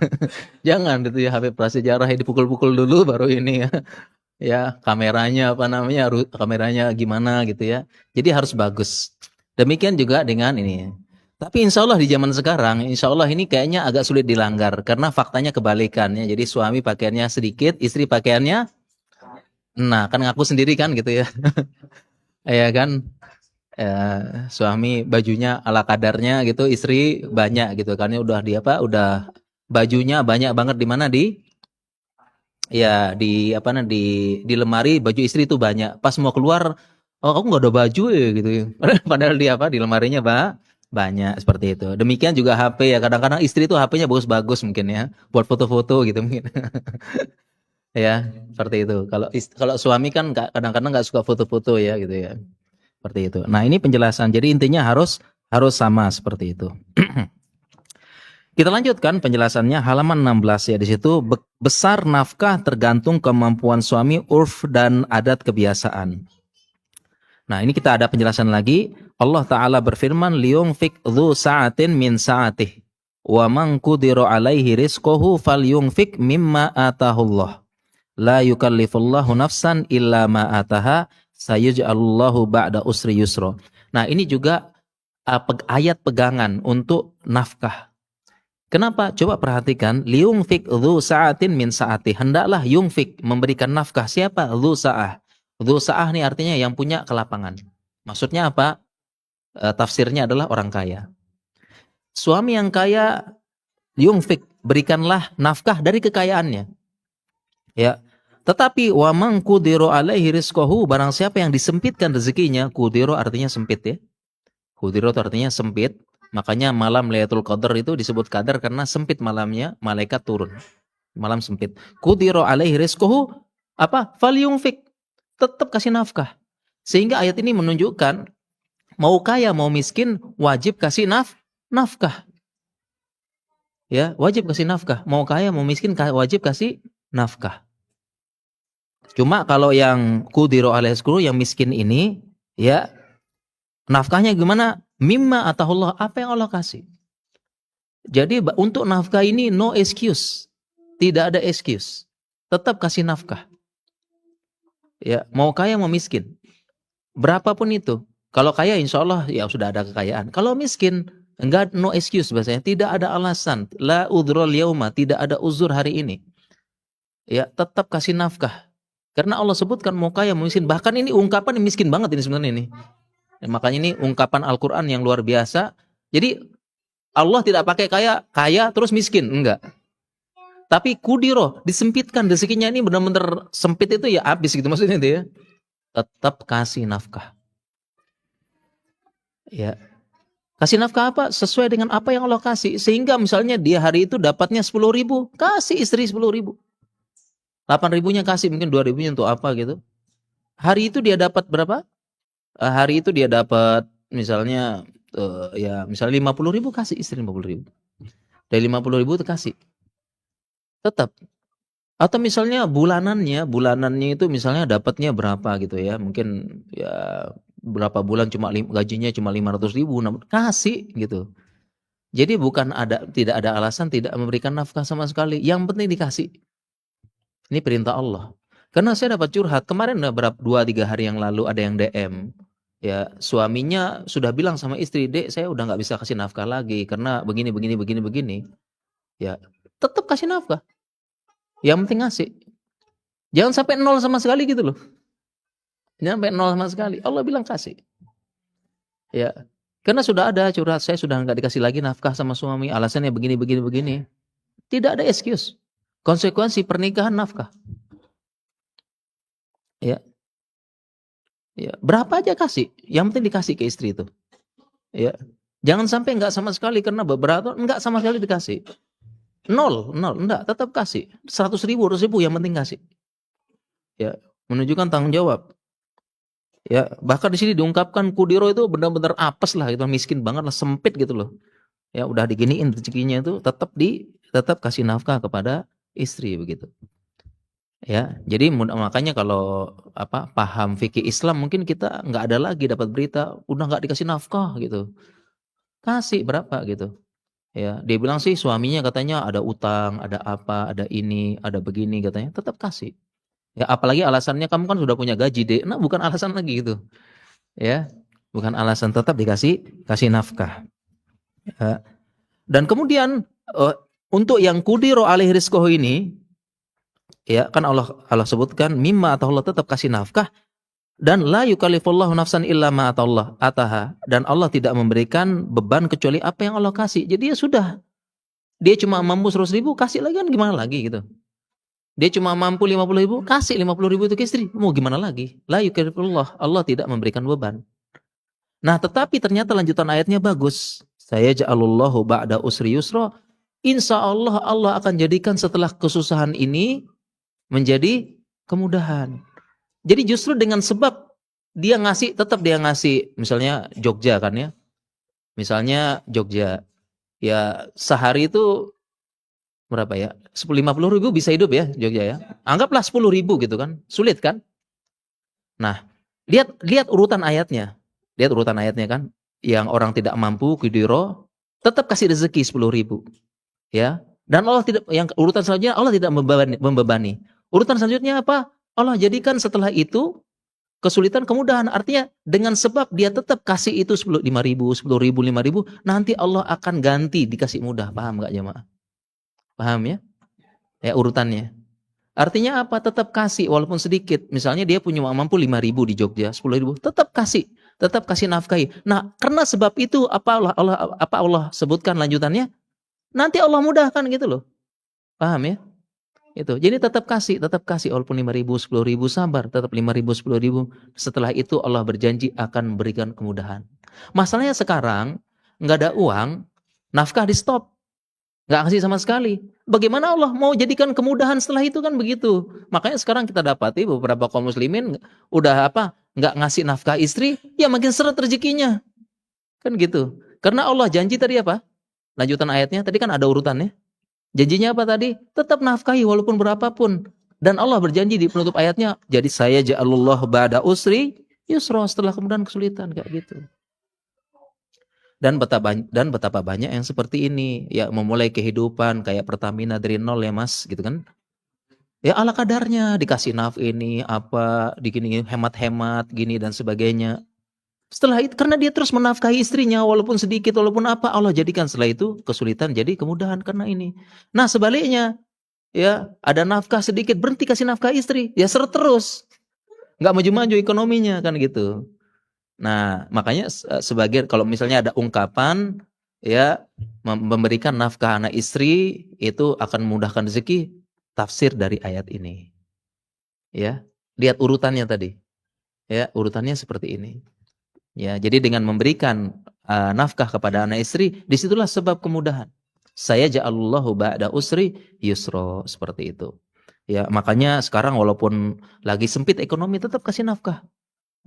Jangan itu ya HP prasejarah ya dipukul-pukul dulu baru ini ya. Ya kameranya apa namanya kameranya gimana gitu ya. Jadi harus bagus. Demikian juga dengan ini. Tapi insya Allah di zaman sekarang, insya Allah ini kayaknya agak sulit dilanggar karena faktanya kebalikannya. Jadi suami pakaiannya sedikit, istri pakaiannya, nah kan ngaku sendiri kan gitu ya, ya kan. Suami bajunya ala kadarnya gitu, istri banyak gitu. Karena udah di apa, udah bajunya banyak banget di mana di apa nah di lemari baju istri itu banyak. Pas mau keluar, oh kamu nggak ada baju ya gitu ya. Padahal di apa di lemarinya banyak seperti itu. Demikian juga HP ya. Kadang-kadang istri itu HP-nya bagus-bagus mungkin ya, buat foto-foto gitu mungkin. Ya, seperti itu. Kalau suami kan kadang-kadang nggak suka foto-foto ya gitu ya. Seperti itu. Nah, ini penjelasan. Jadi intinya harus sama seperti itu. Kita lanjutkan penjelasannya halaman 16 ya. Di situ besar nafkah tergantung kemampuan suami, urf dan adat kebiasaan. Nah, ini kita ada penjelasan lagi. Allah Ta'ala berfirman, liyungfik dhu sa'atin min sa'atih. Wa man qudira alaihi rizquhu falyungfik mimma atahullah. La yukallifullahu nafsan illa ma ataha, sayuj'alullahu ba'da usri yusra. Nah, ini juga ayat pegangan untuk nafkah. Kenapa? Coba perhatikan, liyungfik dhu sa'atin min sa'atih. Hendaklah yungfik memberikan nafkah. Siapa? Dhu sa'ah. Dhu sa'ah ini artinya yang punya kelapangan. Maksudnya apa? Tafsirnya adalah orang kaya. Suami yang kaya, yungfik, berikanlah nafkah dari kekayaannya. Ya. Tetapi wa man qudira alaihi rizquhu, barang siapa yang disempitkan rezekinya, qudira artinya sempit ya. Qudira itu artinya sempit. Makanya malam Lailatul Qadar itu disebut qadar karena sempit malamnya, malaikat turun. Malam sempit. Qudira alaihi rizquhu apa? Falyunfik. Tetap kasih nafkah. Sehingga ayat ini menunjukkan mau kaya mau miskin wajib kasih nafkah. Ya, wajib kasih nafkah. Mau kaya mau miskin wajib kasih nafkah. Cuma kalau yang qudira alaihi rizquhu yang miskin ini ya nafkahnya gimana? Mimma atahullah, apa yang Allah kasih. Jadi untuk nafkah ini no excuse. Tidak ada excuse. Tetap kasih nafkah. Ya, mau kaya mau miskin. Berapapun itu. Kalau kaya insya Allah ya sudah ada kekayaan. Kalau miskin, enggak, no excuse bahasanya. Tidak ada alasan. La udhrul yauma, tidak ada uzur hari ini. Ya, tetap kasih nafkah. Karena Allah sebutkan mau kaya mau miskin. Bahkan ini ungkapan yang miskin banget ini sebenarnya ini. Makanya ini ungkapan Al-Quran yang luar biasa. Jadi Allah tidak pakai kaya terus miskin, enggak. Tapi kudiro, disempitkan rezekinya ini benar-benar sempit itu ya habis gitu maksudnya itu ya. Tetap kasih nafkah. Ya. Kasih nafkah apa? Sesuai dengan apa yang Allah kasih. Sehingga misalnya dia hari itu dapatnya 10.000, kasih istri 10.000. 8.000-nya kasih, mungkin 2.000-nya untuk apa gitu. Hari itu dia dapat berapa? Hari itu dia dapat misalnya ya misalnya 50.000, kasih istri 50.000. Dari 50.000 itu kasih. Tetap. Atau misalnya bulanannya itu misalnya dapatnya berapa gitu ya. Mungkin ya berapa bulan gajinya cuma 500.000, kasih gitu. Jadi tidak ada alasan tidak memberikan nafkah sama sekali. Yang penting dikasih. Ini perintah Allah. Karena saya dapat curhat kemarin 2-3 hari yang lalu ada yang DM. Ya, suaminya sudah bilang sama istri, "Dek, saya udah nggak bisa kasih nafkah lagi karena begini. Ya, tetap kasih nafkah. Yang penting ngasih. Jangan sampai nol sama sekali gitu loh. Jangan sampai nol sama sekali. Allah bilang kasih. Ya, karena sudah ada curhat, saya sudah nggak dikasih lagi nafkah sama suami, alasannya begini. Tidak ada excuse. Konsekuensi pernikahan nafkah. Ya, ya. Berapa aja kasih, yang penting dikasih ke istri itu. Ya, jangan sampai nggak sama sekali karena beberapa nggak sama sekali dikasih. Nol, enggak, tetap kasih. 100.000, 200.000 yang penting kasih. Ya, menunjukkan tanggung jawab. Ya, bahkan di sini diungkapkan Kudiro itu benar-benar apes lah, gitu, miskin banget lah, sempit gitu loh. Ya, udah diginiin rezekinya itu tetap kasih nafkah kepada istri begitu. Ya, jadi makanya kalau paham fikih Islam mungkin kita nggak ada lagi dapat berita udah nggak dikasih nafkah gitu. Kasih berapa gitu. Ya, dia bilang sih suaminya katanya ada utang, ada apa, ada ini, ada begini katanya, tetap kasih. Ya, apalagi alasannya kamu kan sudah punya gaji, deh. Nah, bukan alasan lagi gitu. Ya, bukan alasan, tetap kasih nafkah. Ya. Dan kemudian untuk yang kudiro alaihi rizquhu ini, ya kan Allah sebutkan mimma atau Allah tetap kasih nafkah, dan la yukallifullahu nafsan illa ma ataha, dan Allah tidak memberikan beban kecuali apa yang Allah kasih. Jadi ya sudah, dia cuma mampu 100.000, kasih lagi kan gimana lagi gitu. Dia cuma mampu 50.000, kasih 50.000 itu ke istri, mau gimana lagi. La yukallifullah, Allah tidak memberikan beban. Nah, tetapi ternyata lanjutan ayatnya bagus. Saya ja'alullahu ba'da usri yusra. Insya Allah Allah akan jadikan setelah kesusahan ini menjadi kemudahan. Jadi justru dengan sebab dia ngasih, tetap dia ngasih, misalnya Jogja kan ya. Misalnya Jogja, ya sehari itu berapa ya? 50.000 bisa hidup ya Jogja ya. Anggaplah 10.000 gitu kan. Sulit kan? Nah, lihat urutan ayatnya. Lihat urutan ayatnya kan. Yang orang tidak mampu kudiro tetap kasih rezeki 10.000. Ya. Dan Allah tidak, yang urutan selanjutnya Allah tidak membebani. Urutan selanjutnya apa? Allah jadikan setelah itu kesulitan kemudahan. Artinya dengan sebab dia tetap kasih itu 5.000, 10.000, 5.000, nanti Allah akan ganti dikasih mudah. Paham enggak jemaah? Paham ya? Ya urutannya. Artinya apa? Tetap kasih walaupun sedikit. Misalnya dia punya mampu 5.000 di Jogja, 10.000, tetap kasih nafkahi. Nah, karena sebab itu apa Allah sebutkan lanjutannya? Nanti Allah mudahkan gitu loh. Paham ya? Itu. Jadi tetap kasih walaupun 5.000, 10.000, sabar, tetap 5.000, 10.000. Setelah itu Allah berjanji akan memberikan kemudahan. Masalahnya sekarang nggak ada uang, nafkah di stop. Nggak kasih sama sekali. Bagaimana Allah mau jadikan kemudahan setelah itu kan begitu. Makanya sekarang kita dapati beberapa kaum muslimin udah nggak ngasih nafkah istri, ya makin seret rezekinya. Kan gitu. Karena Allah janji tadi apa? Lanjutan ayatnya tadi kan ada urutannya. Janjinya apa tadi? Tetap nafkahi walaupun berapapun. Dan Allah berjanji di penutup ayatnya, jadi saya ja'alullah ba'da usri yusra, setelah kemudian kesulitan, kayak gitu. Dan betapa banyak yang seperti ini, ya memulai kehidupan kayak Pertamina dari nol ya Mas, gitu kan. Ya ala kadarnya, dikasih ini apa, digini hemat-hemat gini dan sebagainya. Setelah itu, karena dia terus menafkahi istrinya walaupun sedikit, walaupun apa, Allah jadikan setelah itu kesulitan jadi kemudahan karena ini. Nah sebaliknya, ya ada nafkah sedikit, berhenti kasih nafkah istri, ya seret terus, nggak maju-maju ekonominya kan gitu. Nah makanya sebagian kalau misalnya ada ungkapan, ya memberikan nafkah anak istri itu akan memudahkan rezeki, tafsir dari ayat ini. Ya, lihat urutannya tadi. Ya, urutannya seperti ini. Ya, jadi dengan memberikan nafkah kepada anak istri, disitulah sebab kemudahan. Saya ja'alullahu ba'da usri yusra, seperti itu. Ya, makanya sekarang walaupun lagi sempit ekonomi, tetap kasih nafkah.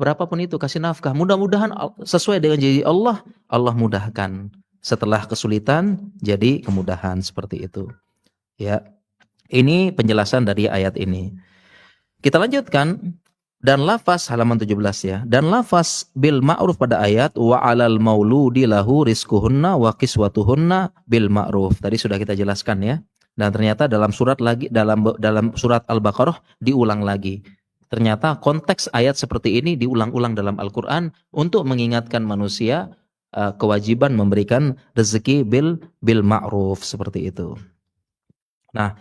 Berapapun itu kasih nafkah. Mudah-mudahan sesuai dengan janji Allah, Allah mudahkan. Setelah kesulitan jadi kemudahan, seperti itu. Ya. Ini penjelasan dari ayat ini. Kita lanjutkan. Dan lafaz halaman 17 ya. Dan lafaz bil ma'ruf pada ayat wa 'alal mauludi lahu rizquhunna wa kiswatuhunna bil ma'ruf. Tadi sudah kita jelaskan ya. Dan ternyata dalam surat lagi dalam surat Al-Baqarah diulang lagi. Ternyata konteks ayat seperti ini diulang-ulang dalam Al-Qur'an untuk mengingatkan manusia kewajiban memberikan rezeki bil ma'ruf, seperti itu. Nah,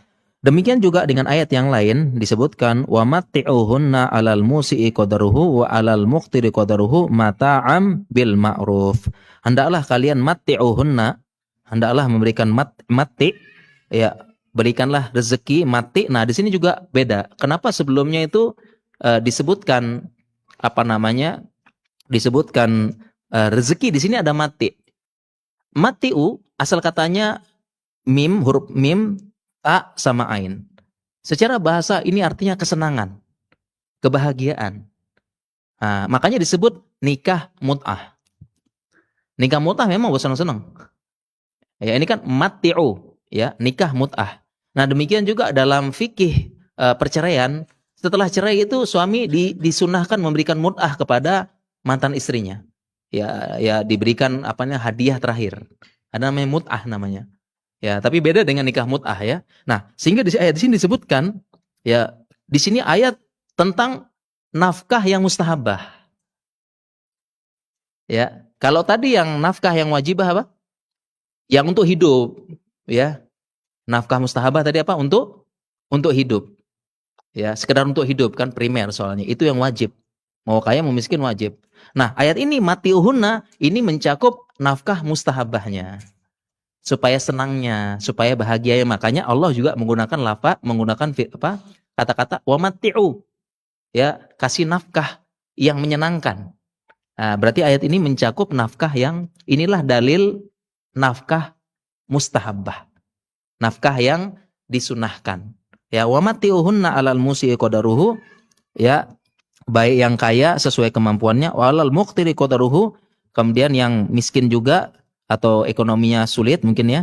demikian juga dengan ayat yang lain disebutkan wa matti'uhunna 'alal musi'i qadaruhu wa 'alal muqtiri qadaruhu mata'am bil ma'ruf. Hendaklah kalian matti'uhunna, hendaklah memberikan matti, ya berikanlah rezeki mati. Nah, di sini juga beda. Kenapa sebelumnya itu disebutkan apa namanya? Disebutkan rezeki, di sini ada mati. Matiu asal katanya mim, huruf mim, ta sama ain. Secara bahasa ini artinya kesenangan, kebahagiaan. Nah, makanya disebut nikah mut'ah. Nikah mut'ah memang buat senang-senang. Ya, ini kan matiu, ya, nikah mut'ah. Nah, demikian juga dalam fikih perceraian, setelah cerai itu suami disunahkan memberikan mut'ah kepada mantan istrinya. Ya diberikan hadiah terakhir. Ada namanya mut'ah namanya. Ya, tapi beda dengan nikah mut'ah ya. Nah, sehingga di ayat di sini disebutkan ya, di sini ayat tentang nafkah yang mustahabah. Ya, kalau tadi yang nafkah yang wajibah apa? Yang untuk hidup, ya. Nafkah mustahabah tadi apa? Untuk hidup. Ya, sekedar untuk hidup kan primer soalnya. Itu yang wajib. Mau kaya mau miskin wajib. Nah, ayat ini matiuhunna ini mencakup nafkah mustahabahnya. Supaya senangnya, supaya bahagianya. Makanya Allah juga menggunakan kata-kata wa matiu. Ya, kasih nafkah yang menyenangkan. Nah, berarti ayat ini mencakup nafkah yang inilah dalil nafkah mustahabah. Nafkah yang disunahkan. Ya, wa matiuhunna alal musii qadaruhu, ya, baik yang kaya sesuai kemampuannya, walal muqtiri qadaruhu, kemudian yang miskin juga atau ekonominya sulit mungkin ya,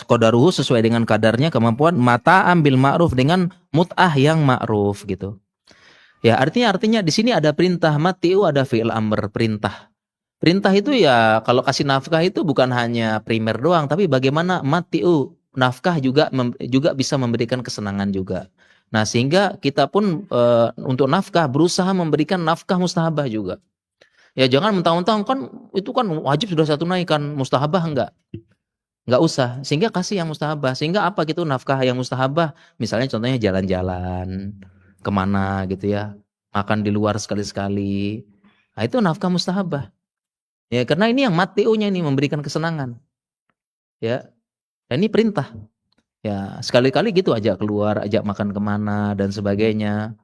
qadaruhu sesuai dengan kadarnya kemampuan, mata ambil ma'ruf dengan mut'ah yang ma'ruf gitu. Ya, artinya di sini ada perintah matiu, ada fi'il amr, perintah. Perintah itu ya kalau kasih nafkah itu bukan hanya primer doang, tapi bagaimana matiu, nafkah juga bisa memberikan kesenangan juga. Nah, sehingga kita pun untuk nafkah berusaha memberikan nafkah mustahabah juga. Ya jangan mentang-mentang kan itu kan wajib sudah satu naik kan, mustahabah enggak usah. Sehingga kasih yang mustahabah. Sehingga apa gitu nafkah yang mustahabah? Misalnya contohnya jalan-jalan kemana gitu ya, makan di luar sekali-sekali. Nah, itu nafkah mustahabah. Ya karena ini yang matiunya ini memberikan kesenangan. Ya, dan ini perintah. Ya, sekali-kali gitu ajak keluar, ajak makan kemana dan sebagainya.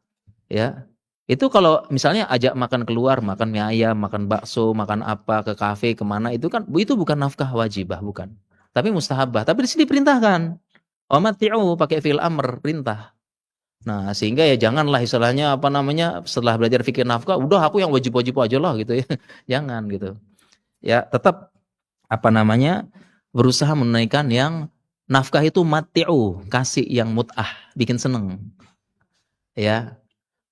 Ya, itu kalau misalnya ajak makan keluar, makan mie ayam, makan bakso, makan apa ke kafe kemana itu kan itu bukan nafkah wajibah, bukan. Tapi mustahabah. Tapi di sini diperintahkan. Wa mati'u pakai fi'il amr, perintah. Nah, sehingga ya janganlah istilahnya setelah belajar fikih nafkah, udah aku yang wajib-wajib aja lah gitu ya. Jangan gitu. Ya, tetap berusaha menunaikan yang nafkah itu mati'u, kasih yang mut'ah, bikin seneng. Ya.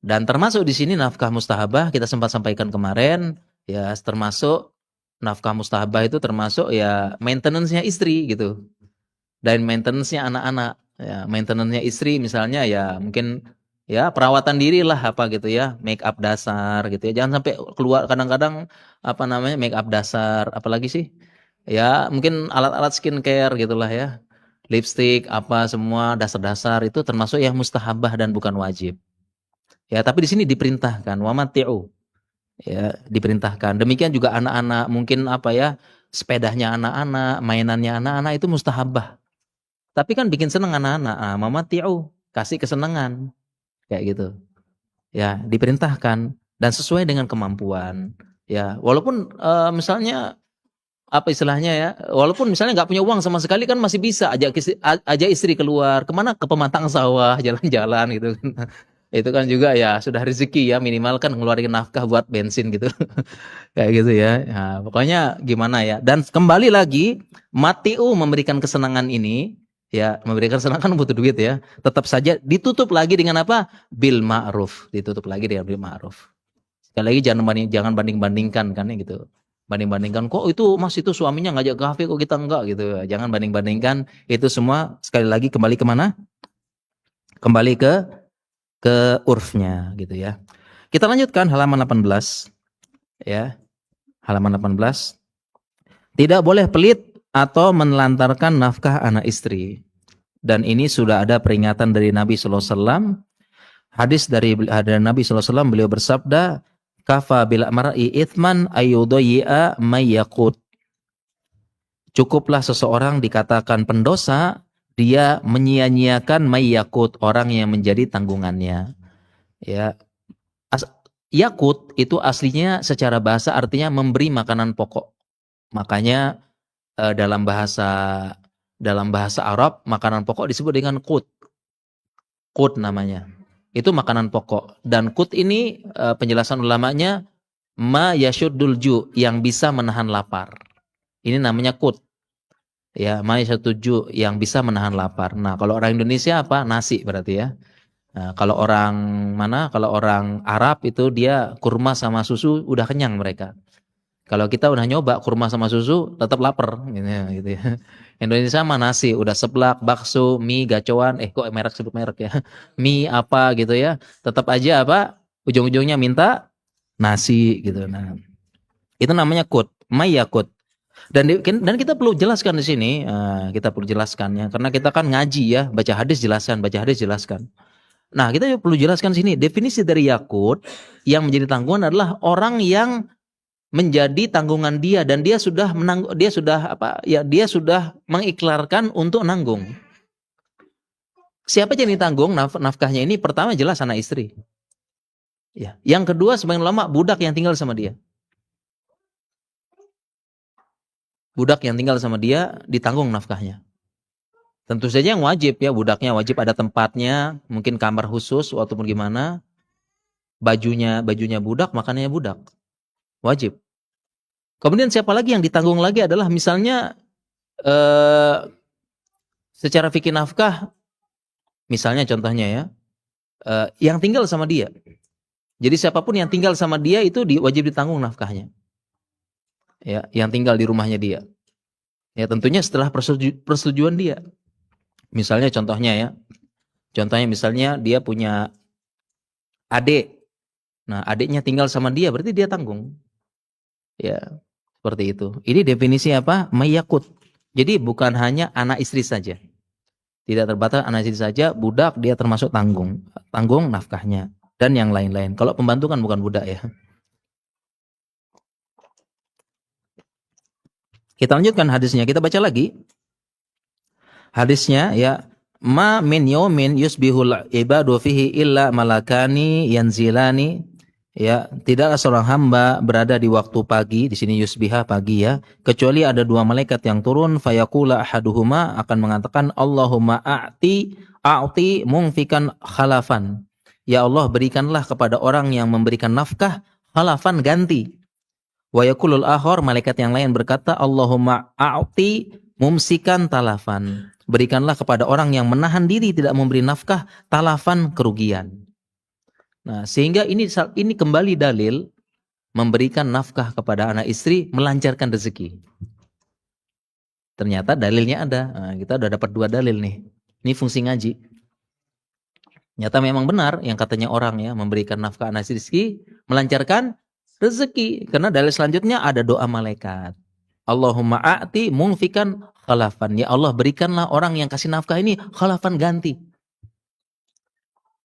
Dan termasuk di sini nafkah mustahabah kita sempat sampaikan kemarin, ya termasuk nafkah mustahabah itu termasuk ya maintenance-nya istri gitu. Dan maintenance-nya anak-anak. Ya, maintenance-nya istri misalnya ya mungkin ya perawatan diri lah apa gitu ya, make up dasar gitu ya. Jangan sampai keluar kadang-kadang make up dasar, apalagi sih? Ya, mungkin alat-alat skincare gitulah ya. Lipstick apa semua dasar-dasar itu termasuk yang mustahabah dan bukan wajib. Ya, tapi di sini diperintahkan wa mati'u. Ya, diperintahkan. Demikian juga anak-anak, mungkin sepedanya anak-anak, mainannya anak-anak itu mustahabah. Tapi kan bikin seneng anak-anak. Ah, mamati'u, kasih kesenangan. Kayak gitu. Ya, diperintahkan dan sesuai dengan kemampuan. Ya, walaupun misalnya walaupun misalnya nggak punya uang sama sekali kan masih bisa ajak istri keluar kemana, ke pematang sawah, jalan-jalan gitu kan. Itu kan juga ya sudah rezeki ya, minimal kan ngeluarin nafkah buat bensin gitu. Kayak gitu ya. Nah, pokoknya gimana ya. Dan kembali lagi matiu memberikan kesenangan ini ya, memberikan kesenangan butuh duit ya. Tetap saja ditutup lagi dengan apa? Bil ma'ruf. Ditutup lagi dengan bil ma'ruf. Sekali lagi jangan banding-bandingkan kan ya gitu. Banding-bandingkan kok itu Mas itu suaminya ngajak kafe kok kita enggak gitu. Jangan banding-bandingkan, itu semua sekali lagi kembali kemana? Kembali ke urfnya gitu ya. Kita lanjutkan halaman 18 ya. Halaman 18. Tidak boleh pelit atau menelantarkan nafkah anak istri. Dan ini sudah ada peringatan dari Nabi sallallahu alaihi wasallam. Hadis dari Nabi sallallahu alaihi wasallam, beliau bersabda, kafa bil mar'i ithman ayyudayya may yaqut. Cukuplah seseorang dikatakan pendosa dia menyia-nyiakan mayyakut, orang yang menjadi tanggungannya. Ya, yakut itu aslinya secara bahasa artinya memberi makanan pokok. Makanya dalam bahasa Arab makanan pokok disebut dengan qut. Qut namanya. Itu makanan pokok. Dan qut ini penjelasan ulamanya ma yashuddul ju, yang bisa menahan lapar. Ini namanya qut. Ya, ma yashuddul ju, yang bisa menahan lapar. Nah, kalau orang Indonesia apa? Nasi berarti ya. Nah, kalau orang mana? Kalau orang Arab itu dia kurma sama susu udah kenyang mereka. Kalau kita udah nyoba kurma sama susu tetap lapar gitu ya. Indonesia mah nasi, udah seblak, bakso, mie, gacoan, kok merek sebut merek ya. Mie apa gitu ya. Tetap aja apa? Ujung-ujungnya minta nasi gitu. Nah, itu namanya kut, mayakut. Dan kita perlu jelaskan di sini, kita perlu jelaskan ya, karena kita kan ngaji ya, baca hadis jelaskan, baca hadis jelaskan. Nah, kita perlu jelaskan di sini definisi dari yakut yang menjadi tanggungan adalah orang yang menjadi tanggungan dia dan dia sudah dia sudah mengiklarkan untuk nanggung. Siapa yang ditanggung nafkahnya ini? Pertama jelas anak istri. Ya, yang kedua sebagian ulama budak yang tinggal sama dia. Budak yang tinggal sama dia ditanggung nafkahnya. Tentu saja yang wajib ya, budaknya wajib ada tempatnya, mungkin kamar khusus ataupun gimana. Bajunya budak, makanannya budak. Wajib. Kemudian siapa lagi yang ditanggung lagi adalah misalnya secara fikih nafkah, misalnya contohnya ya, yang tinggal sama dia. Jadi siapapun yang tinggal sama dia itu wajib ditanggung nafkahnya. Ya, yang tinggal di rumahnya dia. Ya, tentunya setelah persetujuan dia. Misalnya contohnya misalnya dia punya adik. Nah, adiknya tinggal sama dia, berarti dia tanggung. Ya, seperti itu. Ini definisi apa? Mayakut. Jadi bukan hanya anak istri saja. Tidak terbatas anak istri saja, budak dia termasuk tanggung nafkahnya dan yang lain-lain. Kalau pembantu kan bukan budak ya. Kita lanjutkan hadisnya, kita baca lagi. Hadisnya ya, ma min yaumin yusbihul ibadu fihi illa malakani yanzilani. Ya, tidaklah seorang hamba berada di waktu pagi, di sini yusbiha pagi ya, kecuali ada dua malaikat yang turun, fayaqula ahaduhuma, akan mengatakan Allahumma a'ti mungfikan khalafan. Ya Allah, berikanlah kepada orang yang memberikan nafkah khalafan, ganti. Wa yaqulul akhar, malaikat yang lain berkata Allahumma a'ti mumsikan talafan. Berikanlah kepada orang yang menahan diri tidak memberi nafkah talafan, kerugian. Nah, sehingga ini kembali dalil memberikan nafkah kepada anak istri melancarkan rezeki. Ternyata dalilnya ada. Nah, kita udah dapat dua dalil nih. Ini fungsi ngaji. Ternyata memang benar yang katanya orang ya, memberikan nafkah anak istri melancarkan rezeki. Karena dalil selanjutnya ada doa malaikat. Allahumma a'ti mungfikan khalafan. Ya Allah, berikanlah orang yang kasih nafkah ini khalafan, ganti.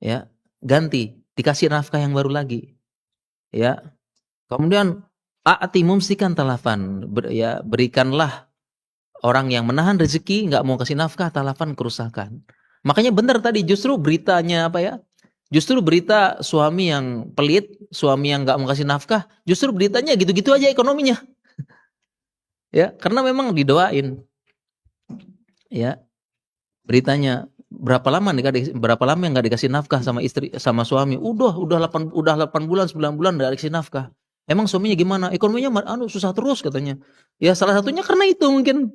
Ya, ganti. Dikasih nafkah yang baru lagi. Ya. Kemudian a'ti mumsikan talafan, berikanlah orang yang menahan rezeki, enggak mau kasih nafkah, talafan, kerusakan. Makanya benar tadi justru beritanya apa ya? Justru berita suami yang pelit, suami yang enggak mau kasih nafkah, justru beritanya gitu-gitu aja ekonominya. Ya, karena memang didoain. Ya. Beritanya berapa lama yang nggak dikasih nafkah sama istri, sama suami? Udah 8 bulan 9 bulan nggak dikasih nafkah. Emang suaminya gimana? Ekonominya susah terus katanya. Ya salah satunya karena itu mungkin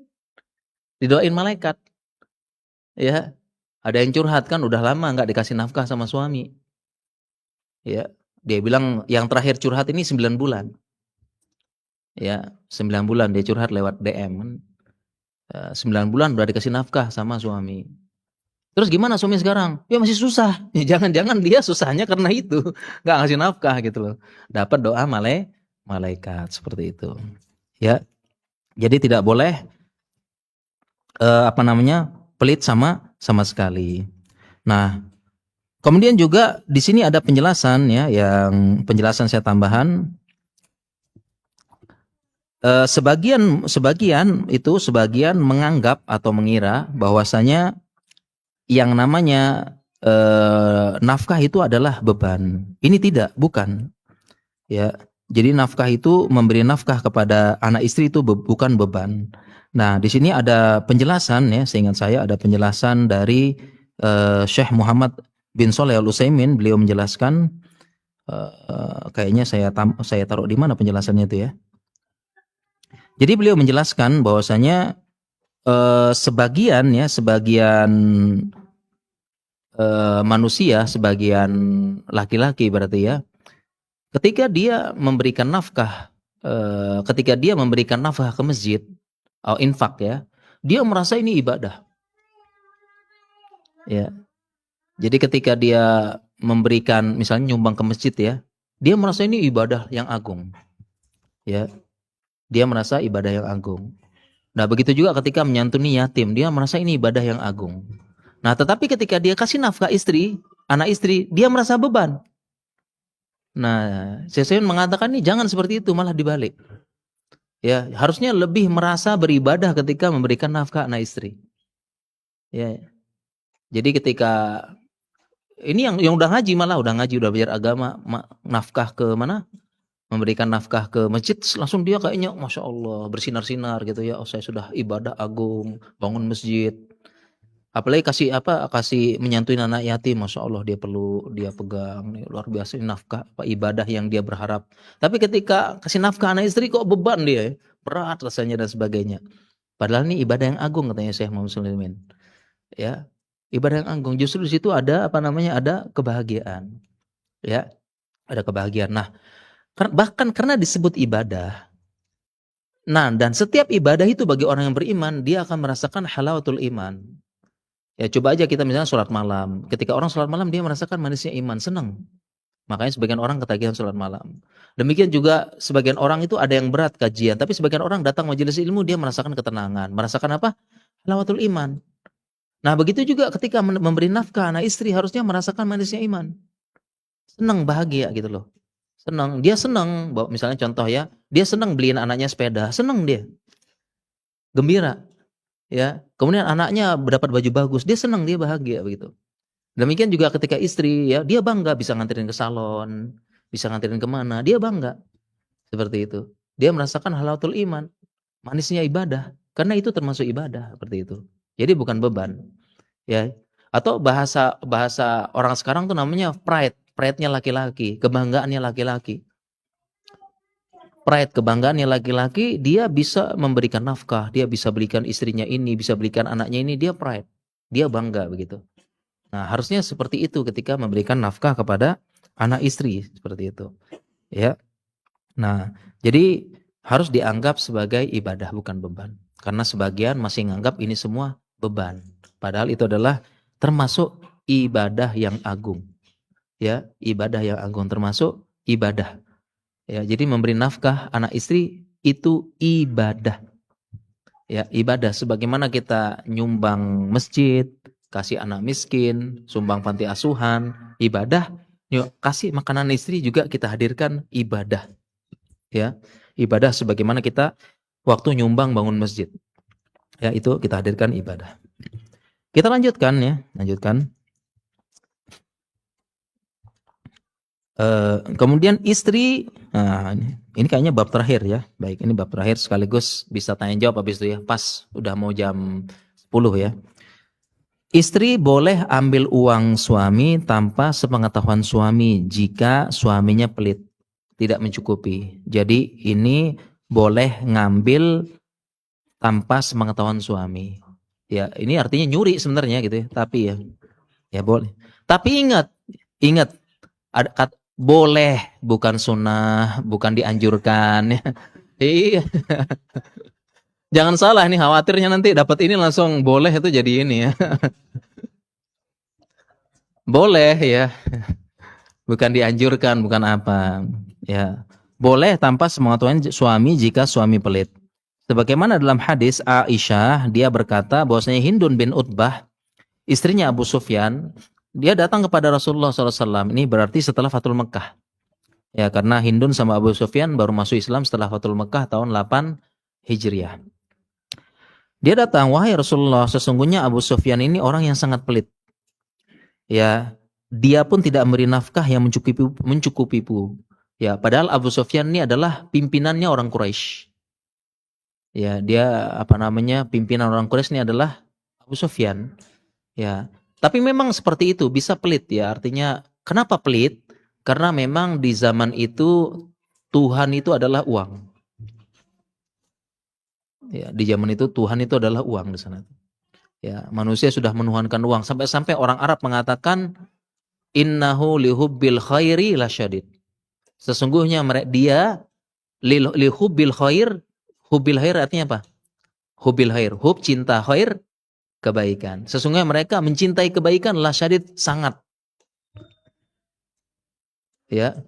didoain malaikat. Ya, ada yang curhat kan udah lama nggak dikasih nafkah sama suami. Ya, dia bilang yang terakhir curhat ini 9 bulan. Ya, 9 bulan dia curhat lewat DM. 9 bulan udah dikasih nafkah sama suami. Terus gimana suami sekarang? Ya masih susah. Ya, jangan-jangan dia susahnya karena itu. Nggak ngasih nafkah gitu loh. Dapat doa malaikat seperti itu. Ya. Jadi tidak boleh pelit sama sekali. Nah, kemudian juga di sini ada penjelasan ya, yang penjelasan saya tambahan. Sebagian menganggap atau mengira bahwasanya yang namanya nafkah itu adalah beban. Ini tidak, bukan. Ya, jadi nafkah itu memberi nafkah kepada anak istri itu bukan beban. Nah, di sini ada penjelasan ya, seingat saya ada penjelasan dari Syekh Muhammad bin Shalih Al Utsaimin. Beliau menjelaskan, kayaknya saya taruh di mana penjelasannya itu ya. Jadi beliau menjelaskan bahwasanya sebagian manusia, sebagian laki-laki berarti ya, ketika dia memberikan nafkah ke masjid atau infak ya, dia merasa ini ibadah. Ya. Jadi ketika dia memberikan misalnya nyumbang ke masjid ya, dia merasa ini ibadah yang agung. Ya. Dia merasa ibadah yang agung. Nah, begitu juga ketika menyantuni yatim, dia merasa ini ibadah yang agung. Nah, tetapi ketika dia kasih nafkah anak istri, dia merasa beban. Nah, saya mengatakan nih jangan seperti itu, malah dibalik. Ya, harusnya lebih merasa beribadah ketika memberikan nafkah anak istri. Ya. Jadi ketika ini yang udah ngaji, udah belajar agama, nafkah ke mana? Memberikan nafkah ke masjid, langsung dia kayaknya Masya Allah bersinar-sinar gitu ya. Oh, saya sudah ibadah agung, bangun masjid. Apalagi kasih menyantui anak yatim, Masya Allah dia pegang, luar biasa ini nafkah, ibadah yang dia berharap. Tapi ketika kasih nafkah anak istri kok beban dia, berat rasanya dan sebagainya. Padahal ini ibadah yang agung katanya Syekh Muhammad Sulaiman. Ya, ibadah yang agung. Justru di situ ada ada kebahagiaan. Ya, ada kebahagiaan. Nah, bahkan karena disebut ibadah. Nah, dan setiap ibadah itu bagi orang yang beriman, dia akan merasakan halawatul iman. Ya coba aja kita misalnya sholat malam. Ketika orang sholat malam dia merasakan manisnya iman, senang. Makanya sebagian orang ketagihan sholat malam. Demikian juga sebagian orang itu ada yang berat kajian. Tapi sebagian orang datang majelis ilmu dia merasakan ketenangan. Merasakan apa? Halawatul iman. Nah begitu juga ketika memberi nafkah anak istri harusnya merasakan manisnya iman. Senang, bahagia gitu loh. Senang. Dia senang. Misalnya contoh ya. Dia senang beliin anaknya sepeda. Senang dia. Gembira. Ya, kemudian anaknya mendapat baju bagus, dia senang, dia bahagia begitu. Demikian juga ketika istri, ya dia bangga bisa nganterin ke salon, bisa nganterin kemana, dia bangga seperti itu. Dia merasakan halawatul iman, manisnya ibadah, karena itu termasuk ibadah seperti itu. Jadi bukan beban, ya. Atau bahasa orang sekarang tuh namanya pride-nya laki-laki, kebanggaannya laki-laki. Pride, kebanggaannya laki-laki, dia bisa memberikan nafkah, dia bisa belikan istrinya ini, bisa belikan anaknya ini, dia pride. Dia bangga begitu. Nah, harusnya seperti itu ketika memberikan nafkah kepada anak istri, seperti itu. Ya. Nah, jadi harus dianggap sebagai ibadah bukan beban. Karena sebagian masih menganggap ini semua beban. Padahal itu adalah termasuk ibadah yang agung. Ya, ibadah yang agung termasuk ibadah. Ya, jadi memberi nafkah anak istri itu ibadah. Ya, ibadah sebagaimana kita nyumbang masjid, kasih anak miskin, sumbang panti asuhan, ibadah. Yuk, kasih makanan istri juga kita hadirkan ibadah. Ya, ibadah sebagaimana kita waktu nyumbang bangun masjid. Ya, itu kita hadirkan ibadah. Kita lanjutkan ya, kemudian istri, nah ini kayaknya bab terakhir ya. Baik, ini bab terakhir sekaligus bisa tanya jawab habis itu ya. Pas udah mau jam 10 ya. Istri boleh ambil uang suami tanpa sepengetahuan suami jika suaminya pelit, tidak mencukupi. Jadi ini boleh ngambil tanpa sepengetahuan suami. Ya, ini artinya nyuri sebenarnya gitu ya. Tapi ya boleh. Tapi ingat ada boleh, bukan sunnah, bukan dianjurkan. Iya. Jangan salah nih, khawatirnya nanti dapat ini langsung boleh itu jadi ini ya. Boleh ya. Bukan dianjurkan, bukan apa. Ya. Boleh tanpa sepengetahuan suami jika suami pelit. Sebagaimana dalam hadis Aisyah, dia berkata bahwasanya Hindun bin Utbah, istrinya Abu Sufyan, dia datang kepada Rasulullah SAW. Ini berarti setelah Fathul Mekah. Ya, karena Hindun sama Abu Sufyan baru masuk Islam setelah Fathul Mekah tahun 8 Hijriah. Dia datang, wahai Rasulullah, sesungguhnya Abu Sufyan ini orang yang sangat pelit. Ya, dia pun tidak memberi nafkah yang mencukupiku. Ya, padahal Abu Sufyan ini adalah pimpinannya orang Quraisy. Ya, dia pimpinan orang Quraisy ini adalah Abu Sufyan. Ya, tapi memang seperti itu, bisa pelit ya. Artinya kenapa pelit? Karena memang di zaman itu Tuhan itu adalah uang. Ya, di zaman itu Tuhan itu adalah uang di sana. Ya, manusia sudah menuhankan uang sampai-sampai orang Arab mengatakan innahu lihubbil khairi lasyadid. Sesungguhnya dia lihubbil khair, hubbil khair artinya apa? Hubbil khair, hub cinta, khair kebaikan. Sesungguhnya mereka mencintai kebaikan lasyadid sangat. Ya.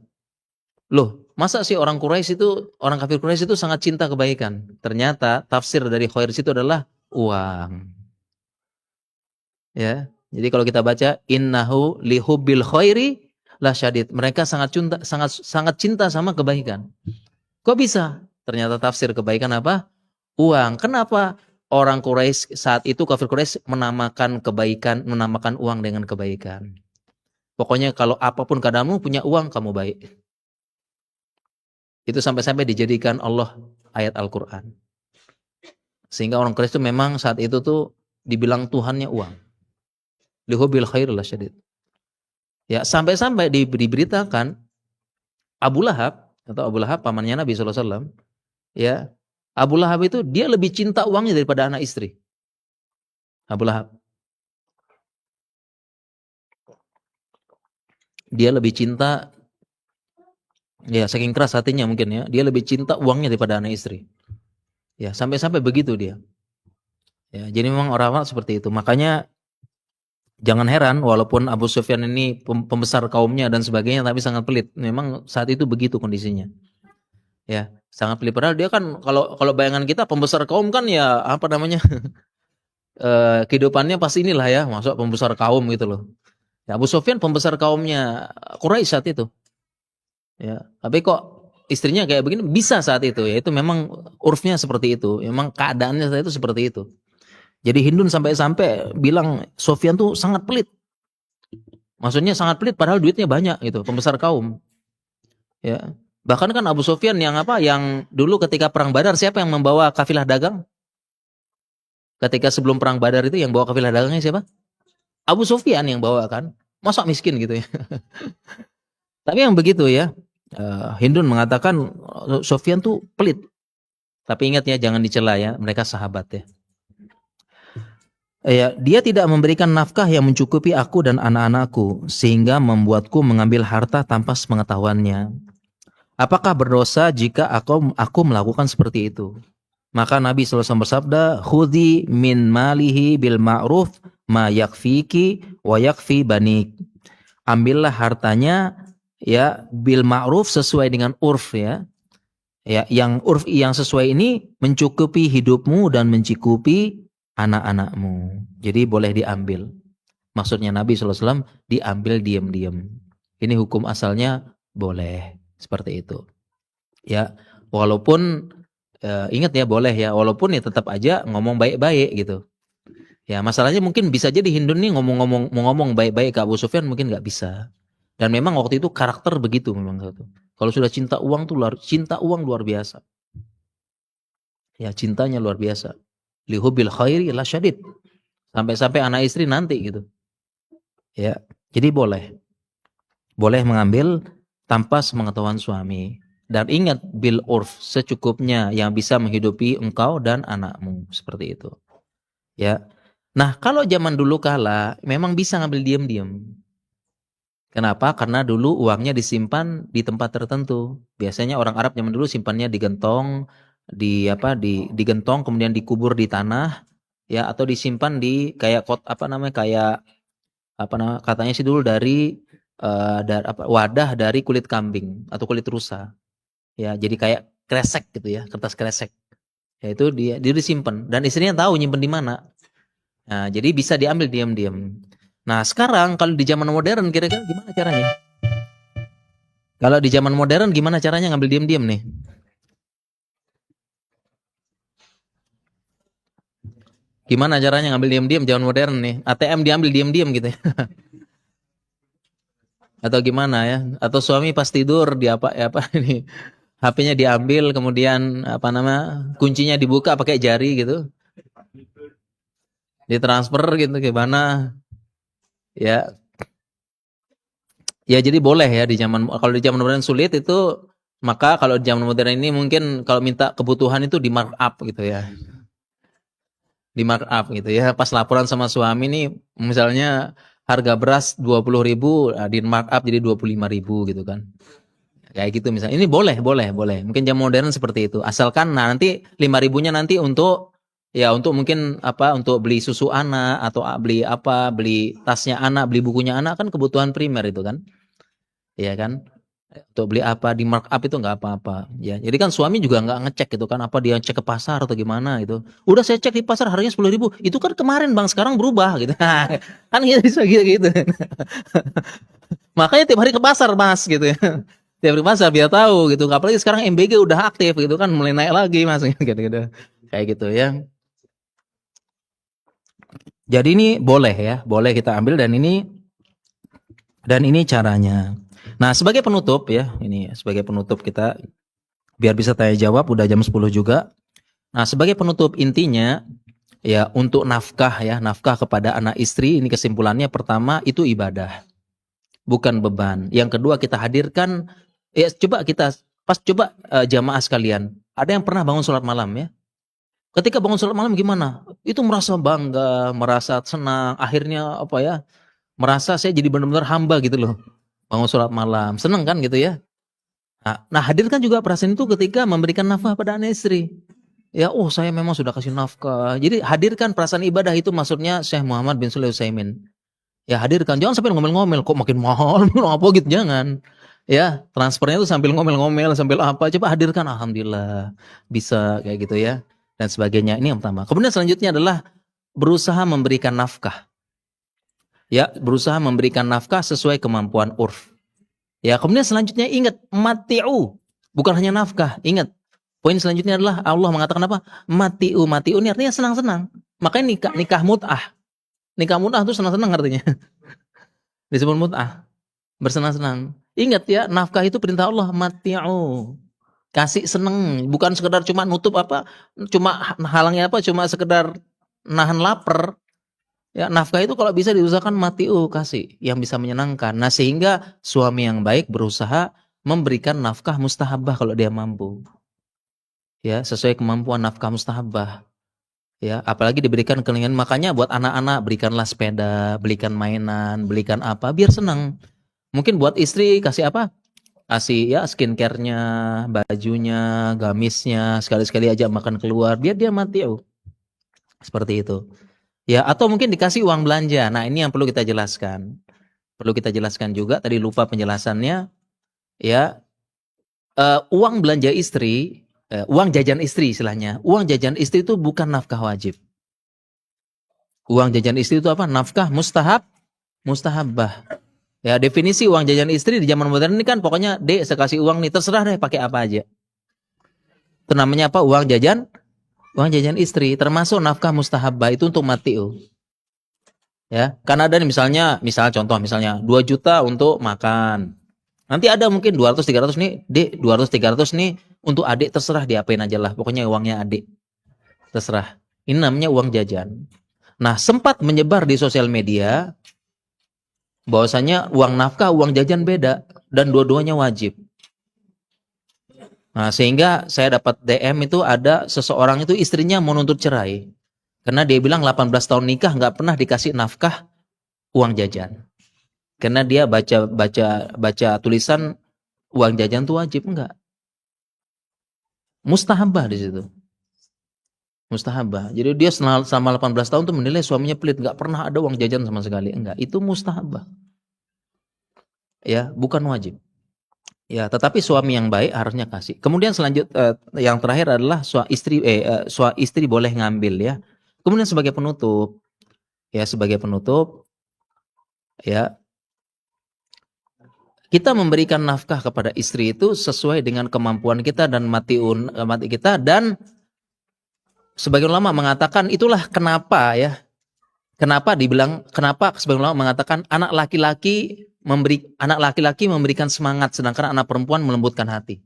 Loh, masa sih orang kafir Quraisy itu sangat cinta kebaikan? Ternyata tafsir dari khair itu adalah uang. Ya. Jadi kalau kita baca innahu lihubbil khairi lasyadid. Mereka sangat cinta sama kebaikan. Kok bisa? Ternyata tafsir kebaikan apa? Uang. Kenapa orang Quraisy saat itu kafir Quraisy menamakan kebaikan, menamakan uang dengan kebaikan? Pokoknya kalau apapun keadaanmu punya uang kamu baik. Itu sampai-sampai dijadikan Allah ayat Al-Qur'an. Sehingga orang Quraisy itu memang saat itu tuh dibilang Tuhannya uang. Lihubil khair lasyadid. Ya, sampai-sampai diberitakan Abu Lahab pamannya Nabi sallallahu alaihi wasallam, ya. Abu Lahab itu dia lebih cinta uangnya daripada anak istri. Abu Lahab. Dia lebih cinta, ya saking keras hatinya mungkin ya, dia lebih cinta uangnya daripada anak istri. Ya, sampai-sampai begitu dia. Ya, jadi memang orang-orang seperti itu. Makanya jangan heran walaupun Abu Sufyan ini pembesar kaumnya dan sebagainya tapi sangat pelit. Memang saat itu begitu kondisinya. Ya, sangat pelit. Padahal dia kan kalau bayangan kita pembesar kaum kan ya kehidupannya pasti inilah ya, masuk pembesar kaum gitu loh. Ya, Abu Sufyan pembesar kaumnya Quraisy saat itu. Ya, tapi kok istrinya kayak begini bisa saat itu ya, itu memang urfnya seperti itu. Memang keadaannya saat itu seperti itu. Jadi Hindun sampai-sampai bilang Sufyan tuh sangat pelit. Maksudnya sangat pelit padahal duitnya banyak gitu, pembesar kaum. Ya. Bahkan kan Abu Sufyan yang dulu ketika perang Badar siapa yang membawa kafilah dagang? Ketika sebelum perang Badar itu yang bawa kafilah dagangnya siapa? Abu Sufyan yang bawa kan. Masa miskin gitu ya. Tapi yang begitu ya. Hindun mengatakan Sufyan tuh pelit. Tapi ingat ya jangan dicela ya, mereka sahabat ya. Ya, dia tidak memberikan nafkah yang mencukupi aku dan anak-anakku sehingga membuatku mengambil harta tanpa sepengetahuannya. Apakah berdosa jika aku melakukan seperti itu? Maka Nabi SAW bersabda, "Khudhi min malihi bil ma'ruf ma yakfiki wa yakfi banik." Ambillah hartanya ya bil ma'ruf sesuai dengan urf ya. Ya, yang urf yang sesuai ini mencukupi hidupmu dan mencukupi anak-anakmu. Jadi boleh diambil. Maksudnya Nabi SAW diambil diam-diam. Ini hukum asalnya boleh seperti itu. Ya, walaupun ingat ya boleh ya, walaupun ya tetap aja ngomong baik-baik gitu. Ya, masalahnya mungkin bisa jadi Hindun nih mau ngomong baik-baik ke Abu Sufyan mungkin nggak bisa. Dan memang waktu itu karakter begitu memang satu. Kalau sudah cinta uang tuh cinta uang luar biasa. Ya, cintanya luar biasa. Lihubil khairi lasyadid. Sampai-sampai anak istri nanti gitu. Ya, jadi boleh. Boleh mengambil tanpa sepengetahuan suami. Dan ingat bil urf secukupnya yang bisa menghidupi engkau dan anakmu seperti itu. Ya. Nah, kalau zaman dulu kala memang bisa ngambil diam-diam. Kenapa? Karena dulu uangnya disimpan di tempat tertentu. Biasanya orang Arab zaman dulu simpannya digentong, digentong kemudian dikubur di tanah, ya atau disimpan di kayak katanya sih dulu dari wadah dari kulit kambing atau kulit rusa. Ya, jadi kayak kresek gitu ya, kertas kresek. Ya itu dia disimpan dan istrinya tahu nyimpen di mana. Nah, jadi bisa diambil diam-diam. Nah, sekarang kalau di zaman modern kira-kira gimana caranya? Kalau di zaman modern gimana caranya ngambil diam-diam nih? Gimana caranya ngambil diam-diam zaman modern nih? ATM diambil diam-diam gitu ya. Atau gimana ya? Atau suami pas tidur di apa ya apa ini HP-nya diambil kemudian apa nama kuncinya dibuka pakai jari gitu, ditransfer gitu gimana? Ya, ya jadi boleh ya di zaman kalau di zaman modern sulit itu maka kalau di zaman modern ini mungkin kalau minta kebutuhan itu di markup gitu ya. Di markup gitu ya. Pas laporan sama suami nih misalnya harga beras 20.000 di markup jadi 25.000 gitu kan. Kayak gitu misalnya. Ini boleh, boleh, boleh. Mungkin jam modern seperti itu. Asalkan nah nanti 5.000-nya nanti untuk ya untuk mungkin apa untuk beli susu anak atau beli apa, beli tasnya anak, beli bukunya anak kan kebutuhan primer itu kan. Iya kan? Untuk beli apa di markup itu nggak apa-apa ya. Jadi kan suami juga nggak ngecek gitu kan apa dia cek ke pasar atau gimana gitu. Udah saya cek di pasar harganya 10.000. Itu kan kemarin Bang, sekarang berubah gitu. Kan gitu gitu. Makanya tiap hari ke pasar Mas gitu ya. Tiap hari ke pasar biar tahu gitu. Apalagi sekarang MBG udah aktif gitu kan mulai naik lagi Mas gitu-gitu. Kayak gitu ya. Jadi ini boleh ya, boleh kita ambil dan ini caranya. Nah, sebagai penutup ya, ini sebagai penutup kita biar bisa tanya jawab udah jam 10 juga. Nah, sebagai penutup intinya ya untuk nafkah ya, nafkah kepada anak istri ini kesimpulannya pertama itu ibadah, bukan beban. Yang kedua kita hadirkan ya coba kita coba jamaah sekalian, ada yang pernah bangun sholat malam ya? Ketika bangun sholat malam gimana? Itu merasa bangga, merasa senang, akhirnya apa ya? Merasa saya jadi benar-benar hamba gitu loh. Bangun sholat malam, senang kan gitu ya? Nah, hadirkan juga perasaan itu ketika memberikan nafkah pada anak istri. Ya, oh saya memang sudah kasih nafkah. Jadi hadirkan perasaan ibadah itu maksudnya Syekh Muhammad bin Shalih Utsaimin. Ya hadirkan, jangan sampai ngomel-ngomel kok makin mahal apa gitu, jangan. Ya, transfernya itu sambil ngomel-ngomel, sambil apa, coba hadirkan alhamdulillah bisa kayak gitu ya dan sebagainya. Ini yang pertama. Kemudian selanjutnya adalah berusaha memberikan nafkah. Ya, berusaha memberikan nafkah sesuai kemampuan urf. Ya, kemudian selanjutnya ingat mati'u, bukan hanya nafkah, ingat. Poin selanjutnya adalah Allah mengatakan apa? Mati'u, mati'u ini artinya senang-senang. Makanya nikah mut'ah. Nikah mut'ah itu senang-senang artinya. Disebut mut'ah, bersenang-senang. Ingat ya, nafkah itu perintah Allah, mati'u. Kasih seneng, bukan sekedar cuma nutup apa, cuma halangnya apa, cuma sekedar nahan lapar. Ya, nafkah itu kalau bisa diusahakan mati'u, kasih yang bisa menyenangkan. Nah, sehingga suami yang baik berusaha memberikan nafkah mustahabah kalau dia mampu. Ya, sesuai kemampuan nafkah mustahabah. Ya, apalagi diberikan kelingan, makanya buat anak-anak berikanlah sepeda, belikan mainan, belikan apa biar senang. Mungkin buat istri kasih apa? Kasih ya skincare-nya, bajunya, gamisnya, sekali-sekali aja makan keluar biar dia mati'u. Seperti itu. Ya, atau mungkin dikasih uang belanja. Nah, ini yang perlu kita jelaskan. Perlu kita jelaskan juga, tadi lupa penjelasannya. Ya, uang belanja istri, uang jajan istri istilahnya. Uang jajan istri itu bukan nafkah wajib. Uang jajan istri itu apa? Nafkah mustahabah. Ya, definisi uang jajan istri di zaman modern ini kan pokoknya, Dek, saya kasih uang nih, terserah deh pakai apa aja. Itu namanya apa? Uang jajan istri, termasuk nafkah mustahabah itu untuk mati'u. Ya, karena ada misalnya contoh misalnya 2 juta untuk makan. Nanti ada mungkin 200 300 nih, Dek, 200 300 nih untuk adik, terserah diapain aja lah. Pokoknya uangnya adik. Terserah. Ini namanya uang jajan. Nah, sempat menyebar di sosial media bahwasanya uang nafkah, uang jajan beda dan dua-duanya wajib. Nah, sehingga saya dapat DM itu ada seseorang itu istrinya mau nuntut cerai. Karena dia bilang 18 tahun nikah nggak pernah dikasih nafkah uang jajan. Karena dia baca tulisan uang jajan itu wajib, enggak. Mustahabah di situ. Mustahabah. Jadi dia selama 18 tahun tuh menilai suaminya pelit, nggak pernah ada uang jajan sama sekali. Enggak, itu mustahabah. Ya, bukan wajib. Ya, tetapi suami yang baik harusnya kasih. Kemudian yang terakhir adalah suami istri boleh ngambil ya. Kemudian sebagai penutup ya kita memberikan nafkah kepada istri itu sesuai dengan kemampuan kita dan mati kita, dan sebagian ulama mengatakan itulah kenapa sebagian ulama mengatakan anak laki-laki anak laki-laki memberikan semangat, sedangkan anak perempuan melembutkan hati.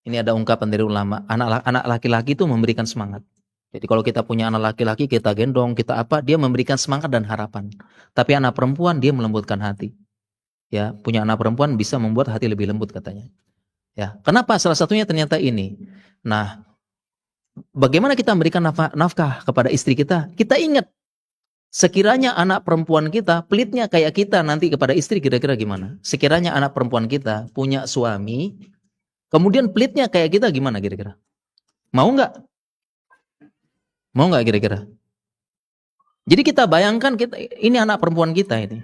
Ini ada ungkapan dari ulama, anak laki-laki itu memberikan semangat. Jadi kalau kita punya anak laki-laki, kita gendong, kita apa, dia memberikan semangat dan harapan. Tapi anak perempuan dia melembutkan hati. Ya, punya anak perempuan bisa membuat hati lebih lembut katanya. Ya, kenapa? Salah satunya ternyata ini. Nah, bagaimana kita memberikan nafkah kepada istri kita? Kita ingat, sekiranya anak perempuan kita pelitnya kayak kita nanti kepada istri, kira-kira gimana? Sekiranya anak perempuan kita punya suami, kemudian pelitnya kayak kita, gimana kira-kira? Mau nggak? Mau nggak kira-kira? Jadi kita bayangkan, ini anak perempuan kita ini,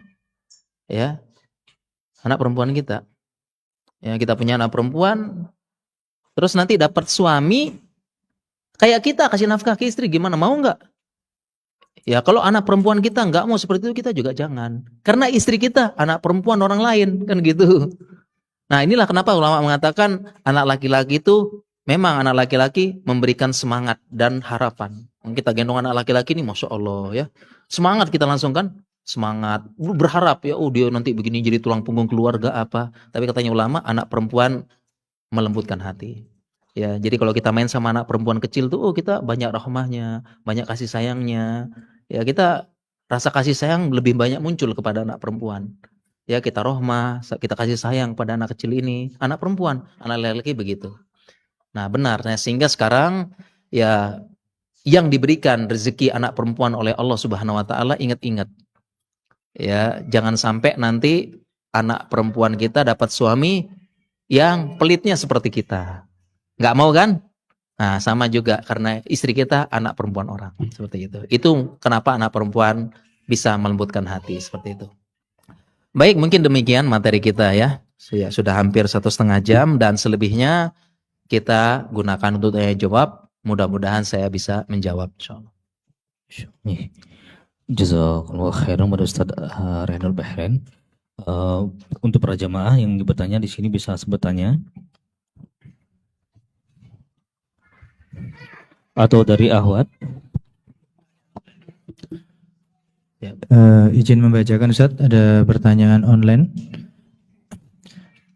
ya, anak perempuan kita. Ya, kita punya anak perempuan, terus nanti dapat suami kayak kita, kasih nafkah ke istri, gimana? Mau nggak? Ya, kalau anak perempuan kita nggak mau seperti itu, kita juga jangan. Karena istri kita anak perempuan orang lain, kan gitu. Nah, inilah kenapa ulama mengatakan anak laki-laki itu, memang anak laki-laki memberikan semangat dan harapan. Kita gendong anak laki-laki ini, Masya Allah ya, semangat kita langsung kan, semangat, berharap ya, oh dia nanti begini jadi tulang punggung keluarga apa. Tapi katanya ulama, anak perempuan melembutkan hati. Ya, jadi kalau kita main sama anak perempuan kecil tuh, oh kita banyak rahmahnya, banyak kasih sayangnya. Ya, kita rasa kasih sayang lebih banyak muncul kepada anak perempuan. Ya, kita rahmah, kita kasih sayang pada anak kecil ini, anak perempuan, anak laki-laki begitu. Nah, benar. Nah, sehingga sekarang ya, yang diberikan rezeki anak perempuan oleh Allah Subhanahu wa taala, ingat-ingat. Ya, jangan sampai nanti anak perempuan kita dapat suami yang pelitnya seperti kita. Nggak mau kan? Nah, sama juga karena istri kita anak perempuan orang, seperti itu. Itu kenapa anak perempuan bisa melembutkan hati seperti itu. Baik, mungkin demikian materi kita ya. Sudah hampir 1,5 jam dan selebihnya kita gunakan untuk tanya jawab. Mudah-mudahan saya bisa menjawab, insyaallah. Jazakallah khairan pada Ustaz Reynald Behren. Untuk para jamaah yang bertanya di sini bisa bertanya. Atau dari Ahwat. Ya. Izin membacakan Ustaz, ada pertanyaan online.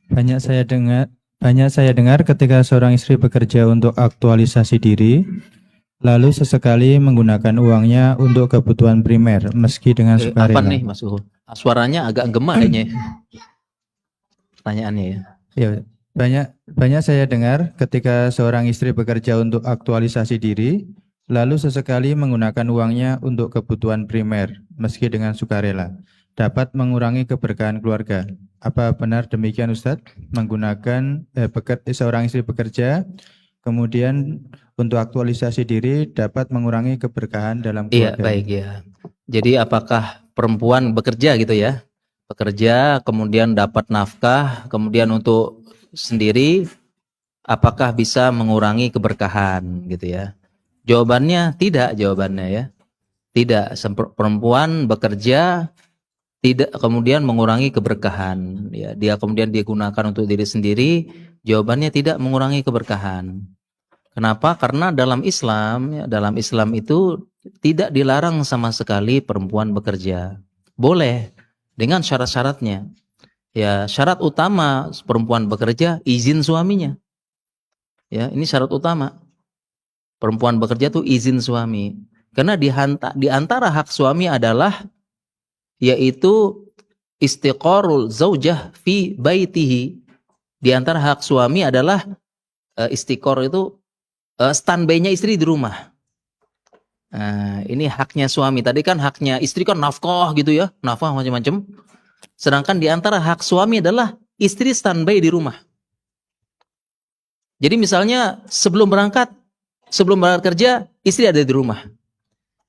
Banyak saya dengar ketika seorang istri bekerja untuk aktualisasi diri, lalu sesekali menggunakan uangnya untuk kebutuhan primer, meski dengan sukarela. Apa nih Mas Uhud? Suaranya agak gema kayaknya. Pertanyaannya ya. Ya, banyak saya dengar ketika seorang istri bekerja untuk aktualisasi diri, lalu sesekali menggunakan uangnya untuk kebutuhan primer, meski dengan sukarela, dapat mengurangi keberkahan keluarga. Apa benar demikian Ustadz? Menggunakan seorang istri bekerja, kemudian untuk aktualisasi diri dapat mengurangi keberkahan dalam keluarga. Iya, baik ya. Jadi apakah perempuan bekerja gitu ya? Bekerja, kemudian dapat nafkah, kemudian untuk sendiri, apakah bisa mengurangi keberkahan gitu ya? Jawabannya tidak, jawabannya ya. Tidak, perempuan bekerja tidak kemudian mengurangi keberkahan ya, dia kemudian digunakan untuk diri sendiri, jawabannya tidak mengurangi keberkahan. Kenapa? Karena dalam Islam itu tidak dilarang sama sekali perempuan bekerja. Boleh dengan syarat-syaratnya. Ya, syarat utama perempuan bekerja izin suaminya. Ya, ini syarat utama. Perempuan bekerja tuh izin suami. Karena di antara hak suami adalah yaitu istiqarul zaujah fi baitihi. Di antara hak suami adalah istiqor itu standby-nya istri di rumah. Ini haknya suami. Tadi kan haknya istri kan nafkah gitu ya, nafkah macam-macam. Sedangkan di antara hak suami adalah istri standby di rumah. Jadi misalnya sebelum berangkat kerja, istri ada di rumah.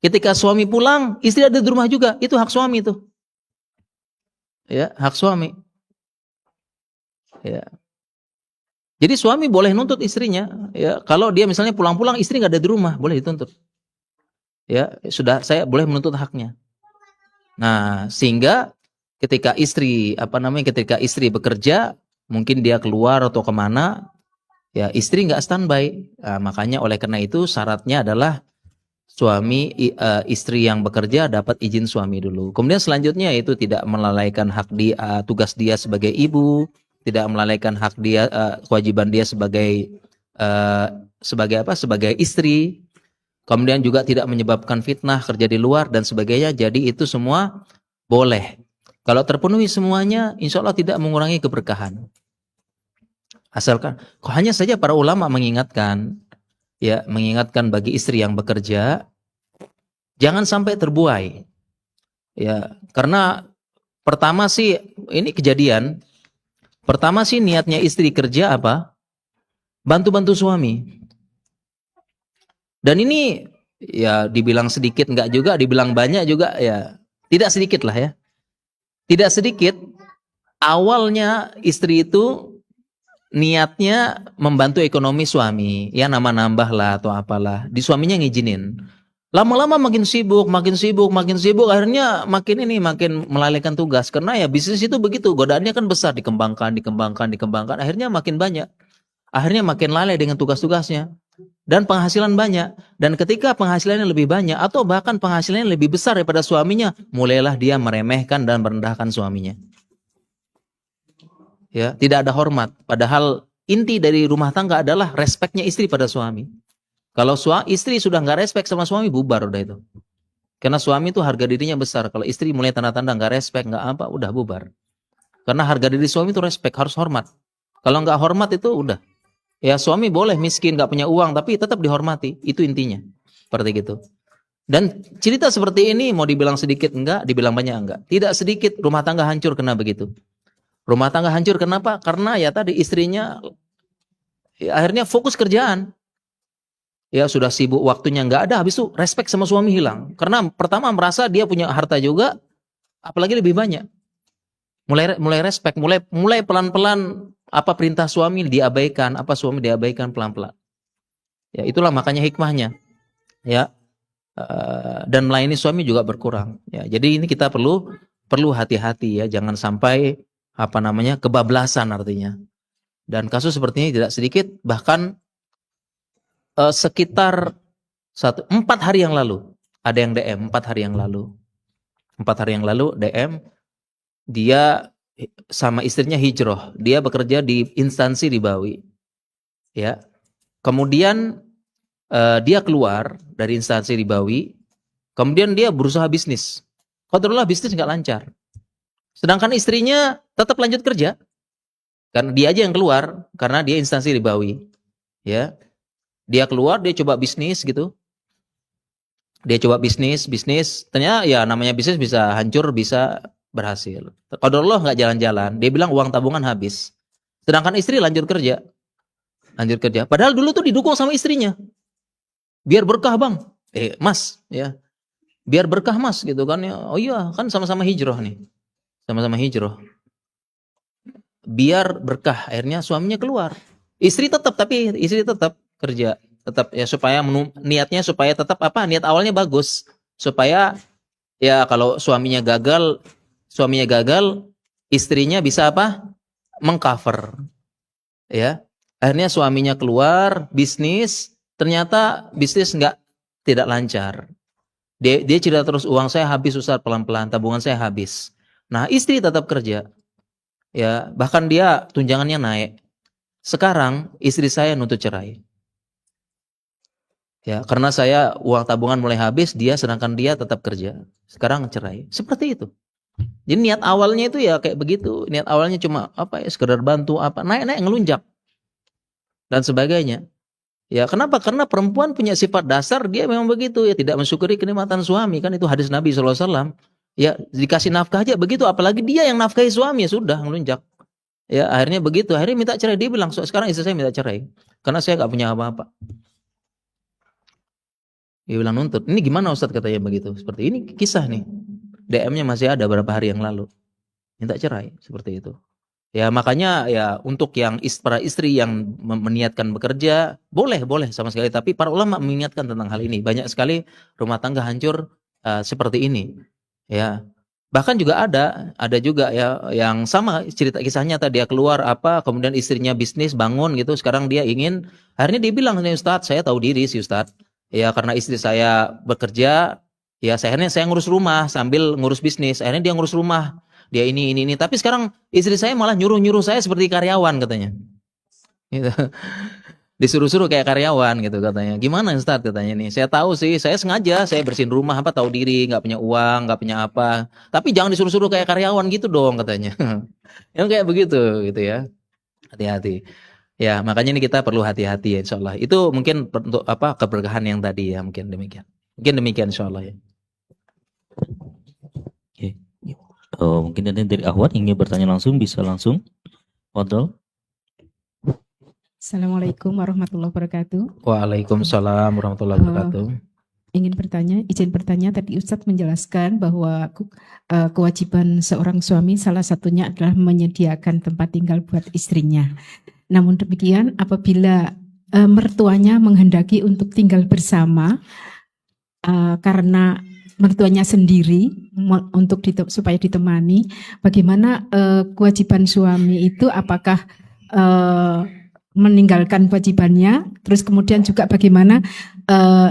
Ketika suami pulang, istri ada di rumah juga. Itu hak suami itu. Ya, hak suami. Ya. Jadi suami boleh nuntut istrinya. Ya, kalau dia misalnya pulang-pulang, istri nggak ada di rumah, boleh dituntut. Ya, sudah saya boleh menuntut haknya. Nah, sehingga ketika istri bekerja, mungkin dia keluar atau kemana, ya istri nggak standby. Nah, makanya oleh karena itu syaratnya adalah istri yang bekerja dapat izin suami dulu. Kemudian selanjutnya itu tidak melalaikan hak dia, tugas dia sebagai ibu, tidak melalaikan hak dia, kewajiban dia sebagai istri. Kemudian juga tidak menyebabkan fitnah, kerja di luar dan sebagainya. Jadi itu semua boleh. Kalau terpenuhi semuanya, insya Allah tidak mengurangi keberkahan. Asalkan, hanya saja para ulama mengingatkan bagi istri yang bekerja, jangan sampai terbuai. Ya, karena pertama sih ini kejadian. Pertama sih niatnya istri kerja apa? Bantu-bantu suami. Dan ini ya dibilang sedikit enggak juga, dibilang banyak juga ya tidak sedikit lah ya. Tidak sedikit. Awalnya istri itu niatnya membantu ekonomi suami, ya nambah-nambah lah atau apalah. Di suaminya ngizinin. Lama-lama makin sibuk, akhirnya makin melalaikan tugas. Karena ya bisnis itu begitu, godaannya kan besar, dikembangkan, akhirnya makin banyak. Akhirnya makin lalai dengan tugas-tugasnya. Dan penghasilan banyak. Dan ketika penghasilannya lebih banyak, atau bahkan penghasilannya lebih besar daripada suaminya, mulailah dia meremehkan dan merendahkan suaminya. Ya, tidak ada hormat. Padahal inti dari rumah tangga adalah respeknya istri pada suami. Kalau istri sudah nggak respek sama suami, bubar udah itu. Karena suami itu harga dirinya besar. Kalau istri mulai tanda-tanda nggak respek, nggak apa, udah bubar. Karena harga diri suami itu respek, harus hormat. Kalau nggak hormat itu udah. Ya suami boleh miskin, nggak punya uang, tapi tetap dihormati. Itu intinya. Seperti gitu. Dan cerita seperti ini mau dibilang sedikit enggak, dibilang banyak enggak. Tidak sedikit rumah tangga hancur kena begitu. Rumah tangga hancur kenapa? Karena ya tadi istrinya ya, akhirnya fokus kerjaan. Ya sudah sibuk, waktunya nggak ada, habis itu respek sama suami hilang. Karena pertama merasa dia punya harta juga, apalagi lebih banyak. Mulai respek, mulai pelan-pelan apa perintah suami diabaikan, apa suami diabaikan pelan-pelan. Ya itulah makanya hikmahnya. Ya. Dan melayani suami juga berkurang. Ya, jadi ini kita perlu hati-hati ya, jangan sampai kebablasan artinya. Dan kasus seperti ini tidak sedikit, bahkan sekitar 4 hari yang lalu ada yang DM 4 hari yang lalu. 4 hari yang lalu DM, dia sama istrinya hijrah. Dia bekerja di instansi ribawi. Ya. Kemudian dia keluar dari instansi ribawi. Kemudian dia berusaha bisnis. Qadarullah bisnis nggak lancar. Sedangkan istrinya tetap lanjut kerja. Karena dia aja yang keluar karena dia instansi ribawi. Ya. Dia keluar, dia coba bisnis gitu. Dia coba bisnis, ternyata ya namanya bisnis bisa hancur, bisa berhasil. Qadarullah nggak jalan-jalan, dia bilang uang tabungan habis. Sedangkan istri lanjut kerja. Padahal dulu tuh didukung sama istrinya. Biar berkah bang, mas, ya. Biar berkah mas gitu kan ya. Oh iya, kan sama-sama hijrah nih. Sama-sama hijrah. Biar berkah, akhirnya suaminya keluar. Istri tetap kerja, tetap ya supaya niatnya supaya tetap niat awalnya bagus, supaya ya kalau suaminya gagal, istrinya bisa mengcover. Ya. Akhirnya suaminya keluar, bisnis, ternyata bisnis tidak lancar. Dia cerita terus, uang saya habis Ustaz, pelan-pelan, tabungan saya habis. Nah, istri tetap kerja. Ya, bahkan dia tunjangannya naik. Sekarang istri saya nuntut cerai. Ya, karena saya uang tabungan mulai habis, sedangkan dia tetap kerja. Sekarang cerai. Seperti itu. Jadi niat awalnya itu ya kayak begitu. Niat awalnya cuma sekedar bantu naik ngelunjak dan sebagainya. Ya, kenapa? Karena perempuan punya sifat dasar dia memang begitu ya, tidak mensyukuri kenikmatan suami, kan itu hadis Nabi SAW. Ya, dikasih nafkah aja begitu, apalagi dia yang nafkahi suami, ya sudah ngelunjak. Ya, akhirnya begitu. Akhirnya minta cerai, dia bilang, "Sekarang istri saya minta cerai karena saya enggak punya apa-apa." Dia bilang nuntut. Ini gimana Ustaz katanya begitu? Seperti ini kisah nih. DM-nya masih ada beberapa hari yang lalu. Minta cerai seperti itu. Ya makanya ya untuk yang para istri yang meniatkan bekerja boleh sama sekali, tapi para ulama mengingatkan tentang hal ini. Banyak sekali rumah tangga hancur seperti ini. Ya. Bahkan juga ada juga ya yang sama cerita kisahnya tadi, dia keluar kemudian istrinya bisnis bangun gitu, sekarang dia ingin, akhirnya dia bilang, "Nih Ustaz, saya tahu diri sih Ustaz. Ya karena istri saya bekerja, ya akhirnya saya ngurus rumah sambil ngurus bisnis. Akhirnya dia ngurus rumah, dia ini. Tapi sekarang istri saya malah nyuruh saya seperti karyawan katanya. Gitu. Disuruh-suruh kayak karyawan gitu katanya. Gimana Ustaz katanya nih? Saya tahu sih, saya sengaja saya bersihin rumah apa tahu diri, nggak punya uang, nggak punya apa. Tapi jangan disuruh-suruh kayak karyawan gitu dong katanya. Yang kayak begitu gitu ya. Hati-hati. Ya, makanya ini kita perlu hati-hati ya insyaallah. Itu mungkin untuk apa keberkahan yang tadi ya, mungkin demikian. Mungkin demikian insyaallah ya. Oke. Mungkin nanti dari Ahwat ingin bertanya langsung, bisa langsung. Fadol. Assalamualaikum warahmatullahi wabarakatuh. Waalaikumsalam warahmatullahi wabarakatuh. Izin bertanya tadi Ustadz menjelaskan bahwa kewajiban seorang suami salah satunya adalah menyediakan tempat tinggal buat istrinya. Namun demikian apabila mertuanya menghendaki untuk tinggal bersama karena mertuanya sendiri untuk supaya ditemani, bagaimana kewajiban suami itu apakah meninggalkan kewajibannya, terus kemudian juga bagaimana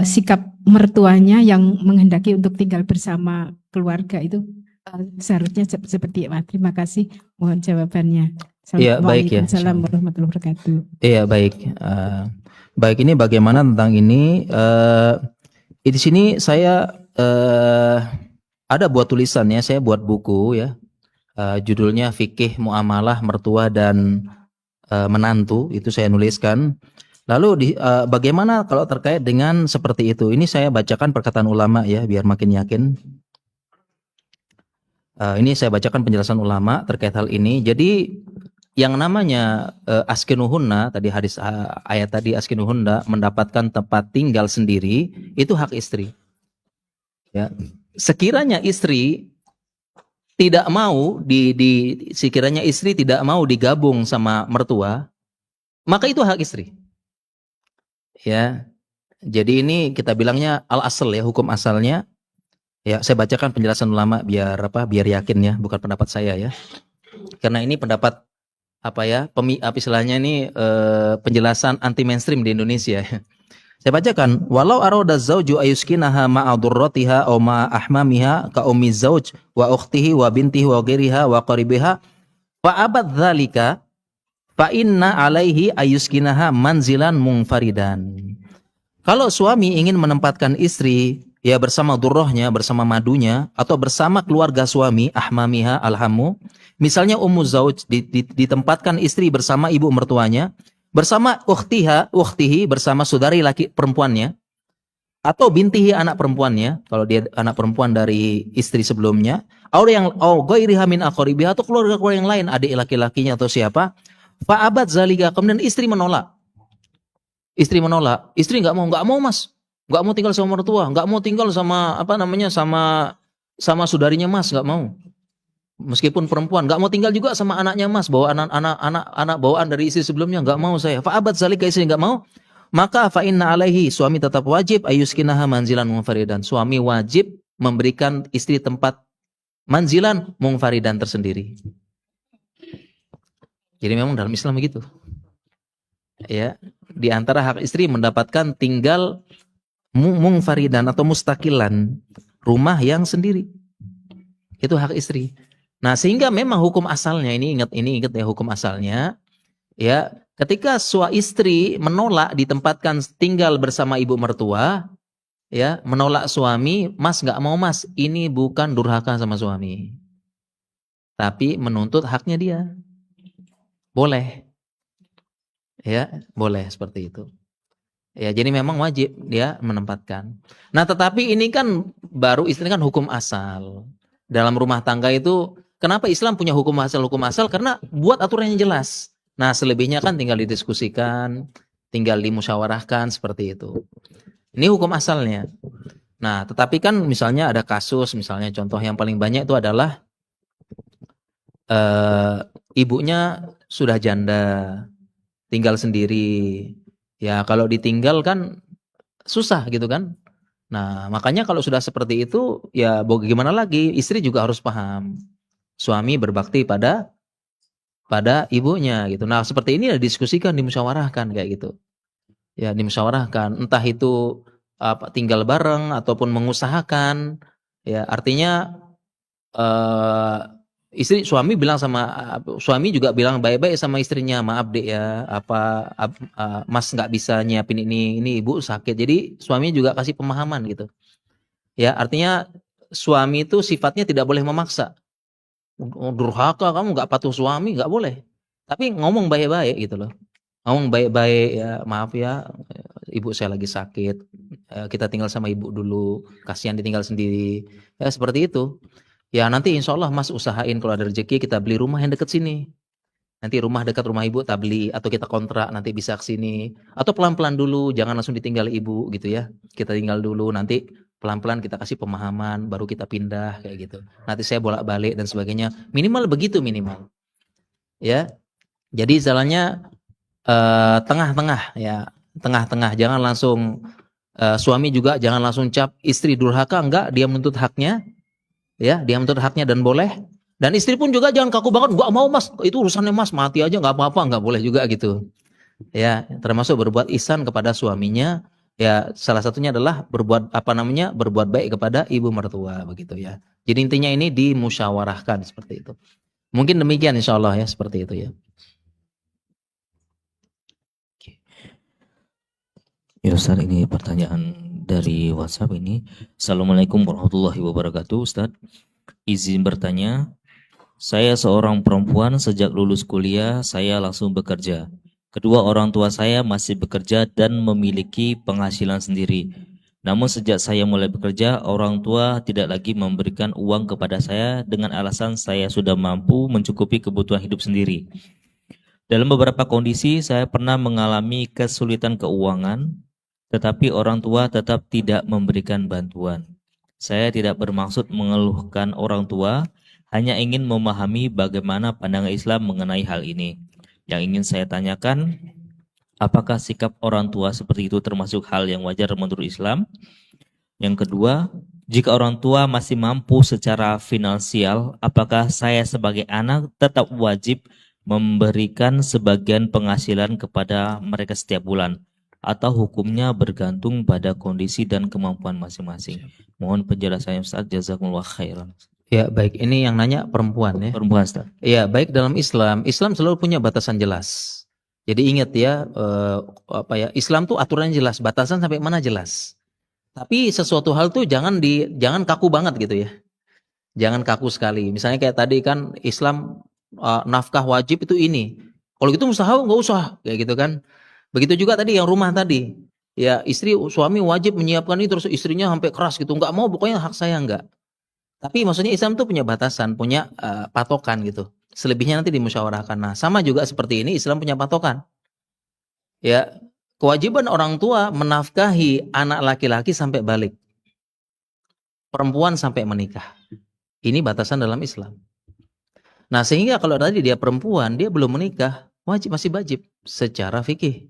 sikap mertuanya yang menghendaki untuk tinggal bersama keluarga itu seharusnya seperti apa? Terima kasih, mohon jawabannya. Iya, baik ya. Waalaikumsalam warahmatullahi wabarakatuh. Iya, baik. Baik, ini bagaimana tentang ini? Di sini saya ada buat tulisannya, saya buat buku ya. Judulnya Fikih Muamalah Mertua dan Menantu, itu saya nuliskan. Lalu bagaimana kalau terkait dengan seperti itu? Ini saya bacakan perkataan ulama ya, biar makin yakin. Ini saya bacakan penjelasan ulama terkait hal ini. Jadi yang namanya askinuhunna, tadi hadis ayat tadi askinuhunna, mendapatkan tempat tinggal sendiri, itu hak istri. Ya. Sekiranya istri tidak mau sekiranya istri tidak mau digabung sama mertua, maka itu hak istri. Ya. Jadi ini kita bilangnya al-asl ya, hukum asalnya. Ya, saya bacakan penjelasan ulama biar yakin ya, bukan pendapat saya ya. Karena ini pendapat istilahnya ini penjelasan anti mainstream di Indonesia. Saya bacakan, walau arada zauju ayuskinaha ma'a durratiha aw ma'a ahmamiha ka ummi zauj wa ukhtihi wa bintihi wa ghairiha wa qaribiha fa abad dzalika fa inna alaihi ayuskinaha manzilan munfaridan. Kalau suami ingin menempatkan istri ya bersama durrohnya, bersama madunya atau bersama keluarga suami, ahmamiha alhamu, misalnya ummu zauj ditempatkan istri bersama ibu mertuanya, bersama ukhtihi bersama saudari laki perempuannya, atau bintihi anak perempuannya kalau dia anak perempuan dari istri sebelumnya, atau ghairiha min aqribiha atau keluarga yang lain, adik laki-lakinya atau siapa, fa abad zalika, kemudian istri menolak. Istri nggak mau mas, nggak mau tinggal sama mertua, nggak mau tinggal sama sama saudarinya mas, nggak mau. Meskipun perempuan, nggak mau tinggal juga sama anaknya mas, bawa anak bawaan dari istri sebelumnya, nggak mau saya. Fa'abat zalika, istri nggak mau, maka fa'inna alaihi, suami tetap wajib ayuskinaha manzilan munfaridan. Suami wajib memberikan istri tempat manzilan munfaridan tersendiri. Jadi memang dalam Islam begitu. Ya, di antara hak istri mendapatkan tinggal munfaridan atau mustaqilan, rumah yang sendiri. Itu hak istri. Nah, sehingga memang hukum asalnya ini ingat ya, hukum asalnya ya, ketika istri menolak ditempatkan tinggal bersama ibu mertua, ya, menolak suami, mas nggak mau mas, ini bukan durhaka sama suami, tapi menuntut haknya dia. Boleh. Ya, boleh seperti itu. Ya, jadi memang wajib dia menempatkan. Nah, tetapi ini kan baru istri kan hukum asal. Dalam rumah tangga itu, kenapa Islam punya hukum asal? Karena buat aturan yang jelas. Nah, selebihnya kan tinggal didiskusikan, tinggal dimusyawarahkan seperti itu. Ini hukum asalnya. Nah, tetapi kan misalnya ada kasus, misalnya contoh yang paling banyak itu adalah ibunya sudah janda, tinggal sendiri. Ya, kalau ditinggal kan susah gitu kan. Nah, makanya kalau sudah seperti itu, ya bagaimana lagi, istri juga harus paham. Suami berbakti pada ibunya gitu. Nah, seperti ini didiskusikan, dimusyawarahkan kayak gitu. Ya, dimusyawarahkan. Entah itu tinggal bareng ataupun mengusahakan, ya artinya suami juga bilang baik-baik sama istrinya, maaf dek ya, mas nggak bisa nyiapin ini ibu sakit, jadi suami juga kasih pemahaman gitu, ya artinya suami itu sifatnya tidak boleh memaksa. Durhaka kamu, nggak patuh suami, nggak boleh, tapi ngomong baik-baik gitu loh, ngomong baik-baik, ya maaf ya ibu saya lagi sakit, kita tinggal sama ibu dulu, kasihan ditinggal sendiri, ya seperti itu. Ya nanti insya Allah mas usahain kalau ada rezeki kita beli rumah yang dekat sini. Nanti rumah dekat rumah ibu tak beli, atau kita kontrak nanti bisa ke sini. Atau pelan-pelan dulu, jangan langsung ditinggal ibu gitu ya. Kita tinggal dulu, nanti pelan-pelan kita kasih pemahaman, baru kita pindah kayak gitu. Nanti saya bolak-balik dan sebagainya. Minimal begitu minimal. Ya. Jadi jalannya tengah-tengah ya. Tengah-tengah, jangan langsung suami juga jangan langsung cap istri durhaka, enggak, dia menuntut haknya. Ya, dia menuntut haknya dan boleh. Dan istri pun juga jangan kaku banget, enggak mau mas, itu urusannya mas, mati aja enggak apa-apa, enggak boleh juga gitu. Ya, termasuk berbuat ihsan kepada suaminya. Ya, salah satunya adalah berbuat baik kepada ibu mertua begitu ya. Jadi intinya ini dimusyawarahkan seperti itu. Mungkin demikian insya Allah ya, seperti itu ya. Ya Ustaz, ini pertanyaan dari WhatsApp ini. Assalamualaikum warahmatullahi wabarakatuh Ustaz. Izin bertanya, saya seorang perempuan, sejak lulus kuliah saya langsung bekerja. Kedua orang tua saya masih bekerja dan memiliki penghasilan sendiri. Namun sejak saya mulai bekerja, orang tua tidak lagi memberikan uang kepada saya dengan alasan saya sudah mampu mencukupi kebutuhan hidup sendiri. Dalam beberapa kondisi saya pernah mengalami kesulitan keuangan, tetapi orang tua tetap tidak memberikan bantuan. Saya tidak bermaksud mengeluhkan orang tua, hanya ingin memahami bagaimana pandangan Islam mengenai hal ini. Yang ingin saya tanyakan, apakah sikap orang tua seperti itu termasuk hal yang wajar menurut Islam? Yang kedua, jika orang tua masih mampu secara finansial, apakah saya sebagai anak tetap wajib memberikan sebagian penghasilan kepada mereka setiap bulan? Atau hukumnya bergantung pada kondisi dan kemampuan masing-masing? Mohon penjelasannya Ustaz, jazakumullah khairan. Ya baik, ini yang nanya perempuan ya. Perempuan Ustaz. Ya baik, dalam Islam selalu punya batasan jelas. Jadi ingat ya, Islam tuh aturannya jelas, batasan sampai mana jelas. Tapi sesuatu hal tuh jangan kaku banget gitu ya. Jangan kaku sekali. Misalnya kayak tadi kan Islam nafkah wajib itu ini. Kalau gitu mustahab nggak usah kayak gitu kan. Begitu juga tadi yang rumah tadi. Ya suami wajib menyiapkan ini, terus istrinya sampai keras gitu. Nggak mau, pokoknya hak saya nggak. Tapi maksudnya Islam tuh punya batasan, punya patokan gitu. Selebihnya nanti dimusyawarahkan. Nah sama juga seperti ini, Islam punya patokan. Ya, kewajiban orang tua menafkahi anak laki-laki sampai balik. Perempuan sampai menikah. Ini batasan dalam Islam. Nah sehingga kalau tadi dia perempuan, dia belum menikah, masih wajib secara fikih.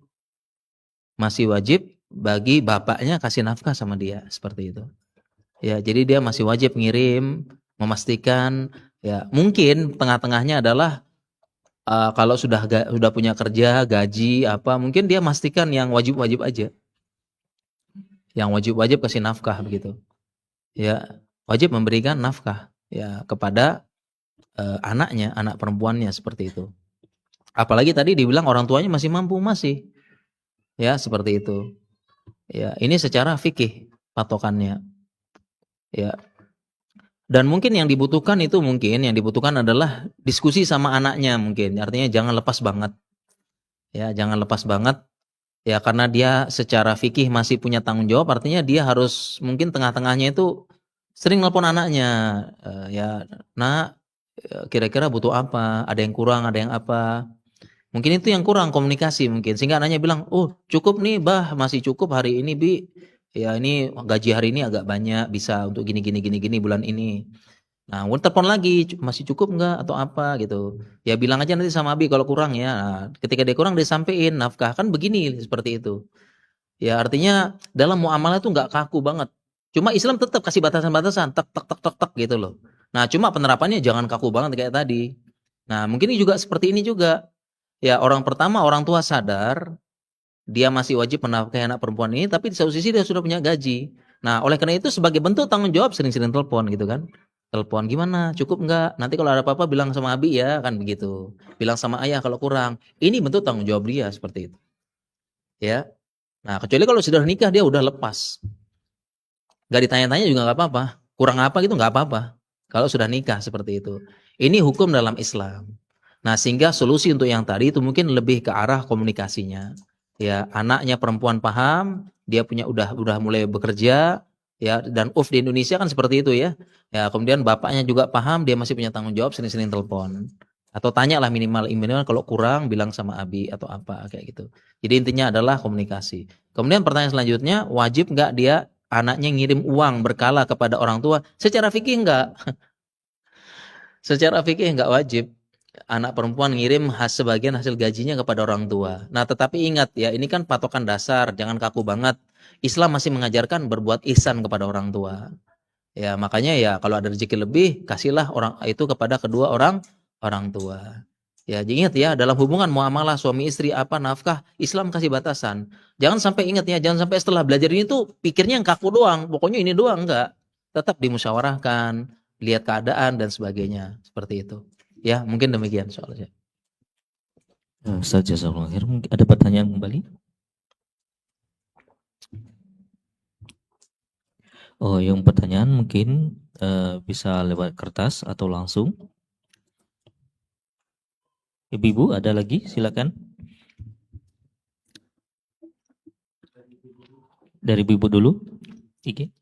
Masih wajib bagi bapaknya kasih nafkah sama dia, seperti itu. Ya, jadi dia masih wajib ngirim, memastikan. Ya, mungkin tengah-tengahnya adalah kalau sudah punya kerja, gaji apa, mungkin dia memastikan yang wajib-wajib aja. Yang wajib-wajib kasih nafkah begitu. Ya, wajib memberikan nafkah ya kepada anaknya, anak perempuannya seperti itu. Apalagi tadi dibilang orang tuanya masih mampu, masih. Ya, seperti itu. Ya, ini secara fikih patokannya. Ya. Dan mungkin yang dibutuhkan adalah diskusi sama anaknya mungkin. Artinya jangan lepas banget. Ya, jangan lepas banget. Ya, karena dia secara fikih masih punya tanggung jawab, artinya dia harus mungkin tengah-tengahnya itu sering nelpon anaknya. Ya, nak, kira-kira butuh apa? Ada yang kurang, ada yang apa? Mungkin itu yang kurang komunikasi mungkin. Sehingga anaknya bilang, "Oh, cukup nih, Bah, masih cukup hari ini, Bi. Ya, ini gaji hari ini agak banyak, bisa untuk gini bulan ini." Nah, telepon lagi, "Masih cukup enggak atau apa?" gitu. Ya bilang aja nanti sama Bi kalau kurang ya. Nah, ketika dia kurang dia sampein nafkah, kan begini seperti itu. Ya, artinya dalam muamalah itu enggak kaku banget. Cuma Islam tetap kasih batasan-batasan, tek gitu loh. Nah, cuma penerapannya jangan kaku banget kayak tadi. Nah, mungkin ini juga seperti ini juga. Ya, orang pertama orang tua sadar dia masih wajib menafkahi anak perempuan ini, tapi di satu sisi dia sudah punya gaji. Nah, oleh karena itu sebagai bentuk tanggung jawab sering-sering telepon gitu kan. Telepon gimana, cukup nggak? Nanti kalau ada apa-apa bilang sama Abi ya, kan begitu. Bilang sama ayah kalau kurang. Ini bentuk tanggung jawab dia seperti itu. Ya. Nah, kecuali kalau sudah nikah dia udah lepas. Nggak ditanya-tanya juga nggak apa-apa. Kurang apa gitu nggak apa-apa. Kalau sudah nikah seperti itu. Ini hukum dalam Islam. Nah, sehingga solusi untuk yang tadi itu mungkin lebih ke arah komunikasinya. Ya, anaknya perempuan paham, dia punya udah mulai bekerja, ya, dan di Indonesia kan seperti itu ya. Ya, kemudian bapaknya juga paham, dia masih punya tanggung jawab, sering-sering telepon. Atau tanyalah minimal kalau kurang bilang sama Abi atau apa kayak gitu. Jadi intinya adalah komunikasi. Kemudian pertanyaan selanjutnya, wajib nggak dia anaknya ngirim uang berkala kepada orang tua? Secara fikih enggak. Secara fikih enggak wajib. Anak perempuan ngirim sebagian hasil gajinya kepada orang tua. Nah, tetapi ingat ya, ini kan patokan dasar, jangan kaku banget. Islam masih mengajarkan berbuat ihsan kepada orang tua. Ya, makanya ya kalau ada rezeki lebih, kasihlah orang itu kepada kedua orang tua. Ya, ingat ya, dalam hubungan muamalah suami istri apa nafkah, Islam kasih batasan. Jangan sampai ingat ya, jangan sampai setelah belajar ini tuh pikirnya yang kaku doang, pokoknya ini doang, enggak. Tetap dimusyawarahkan, lihat keadaan dan sebagainya, seperti itu. Ya, mungkin demikian soalnya. Ustaz jazakallahu khair. Mungkin ada pertanyaan kembali? Oh, yang pertanyaan mungkin bisa lewat kertas atau langsung. Ibu-ibu ada lagi? Silakan. Dari ibu dulu. Iki.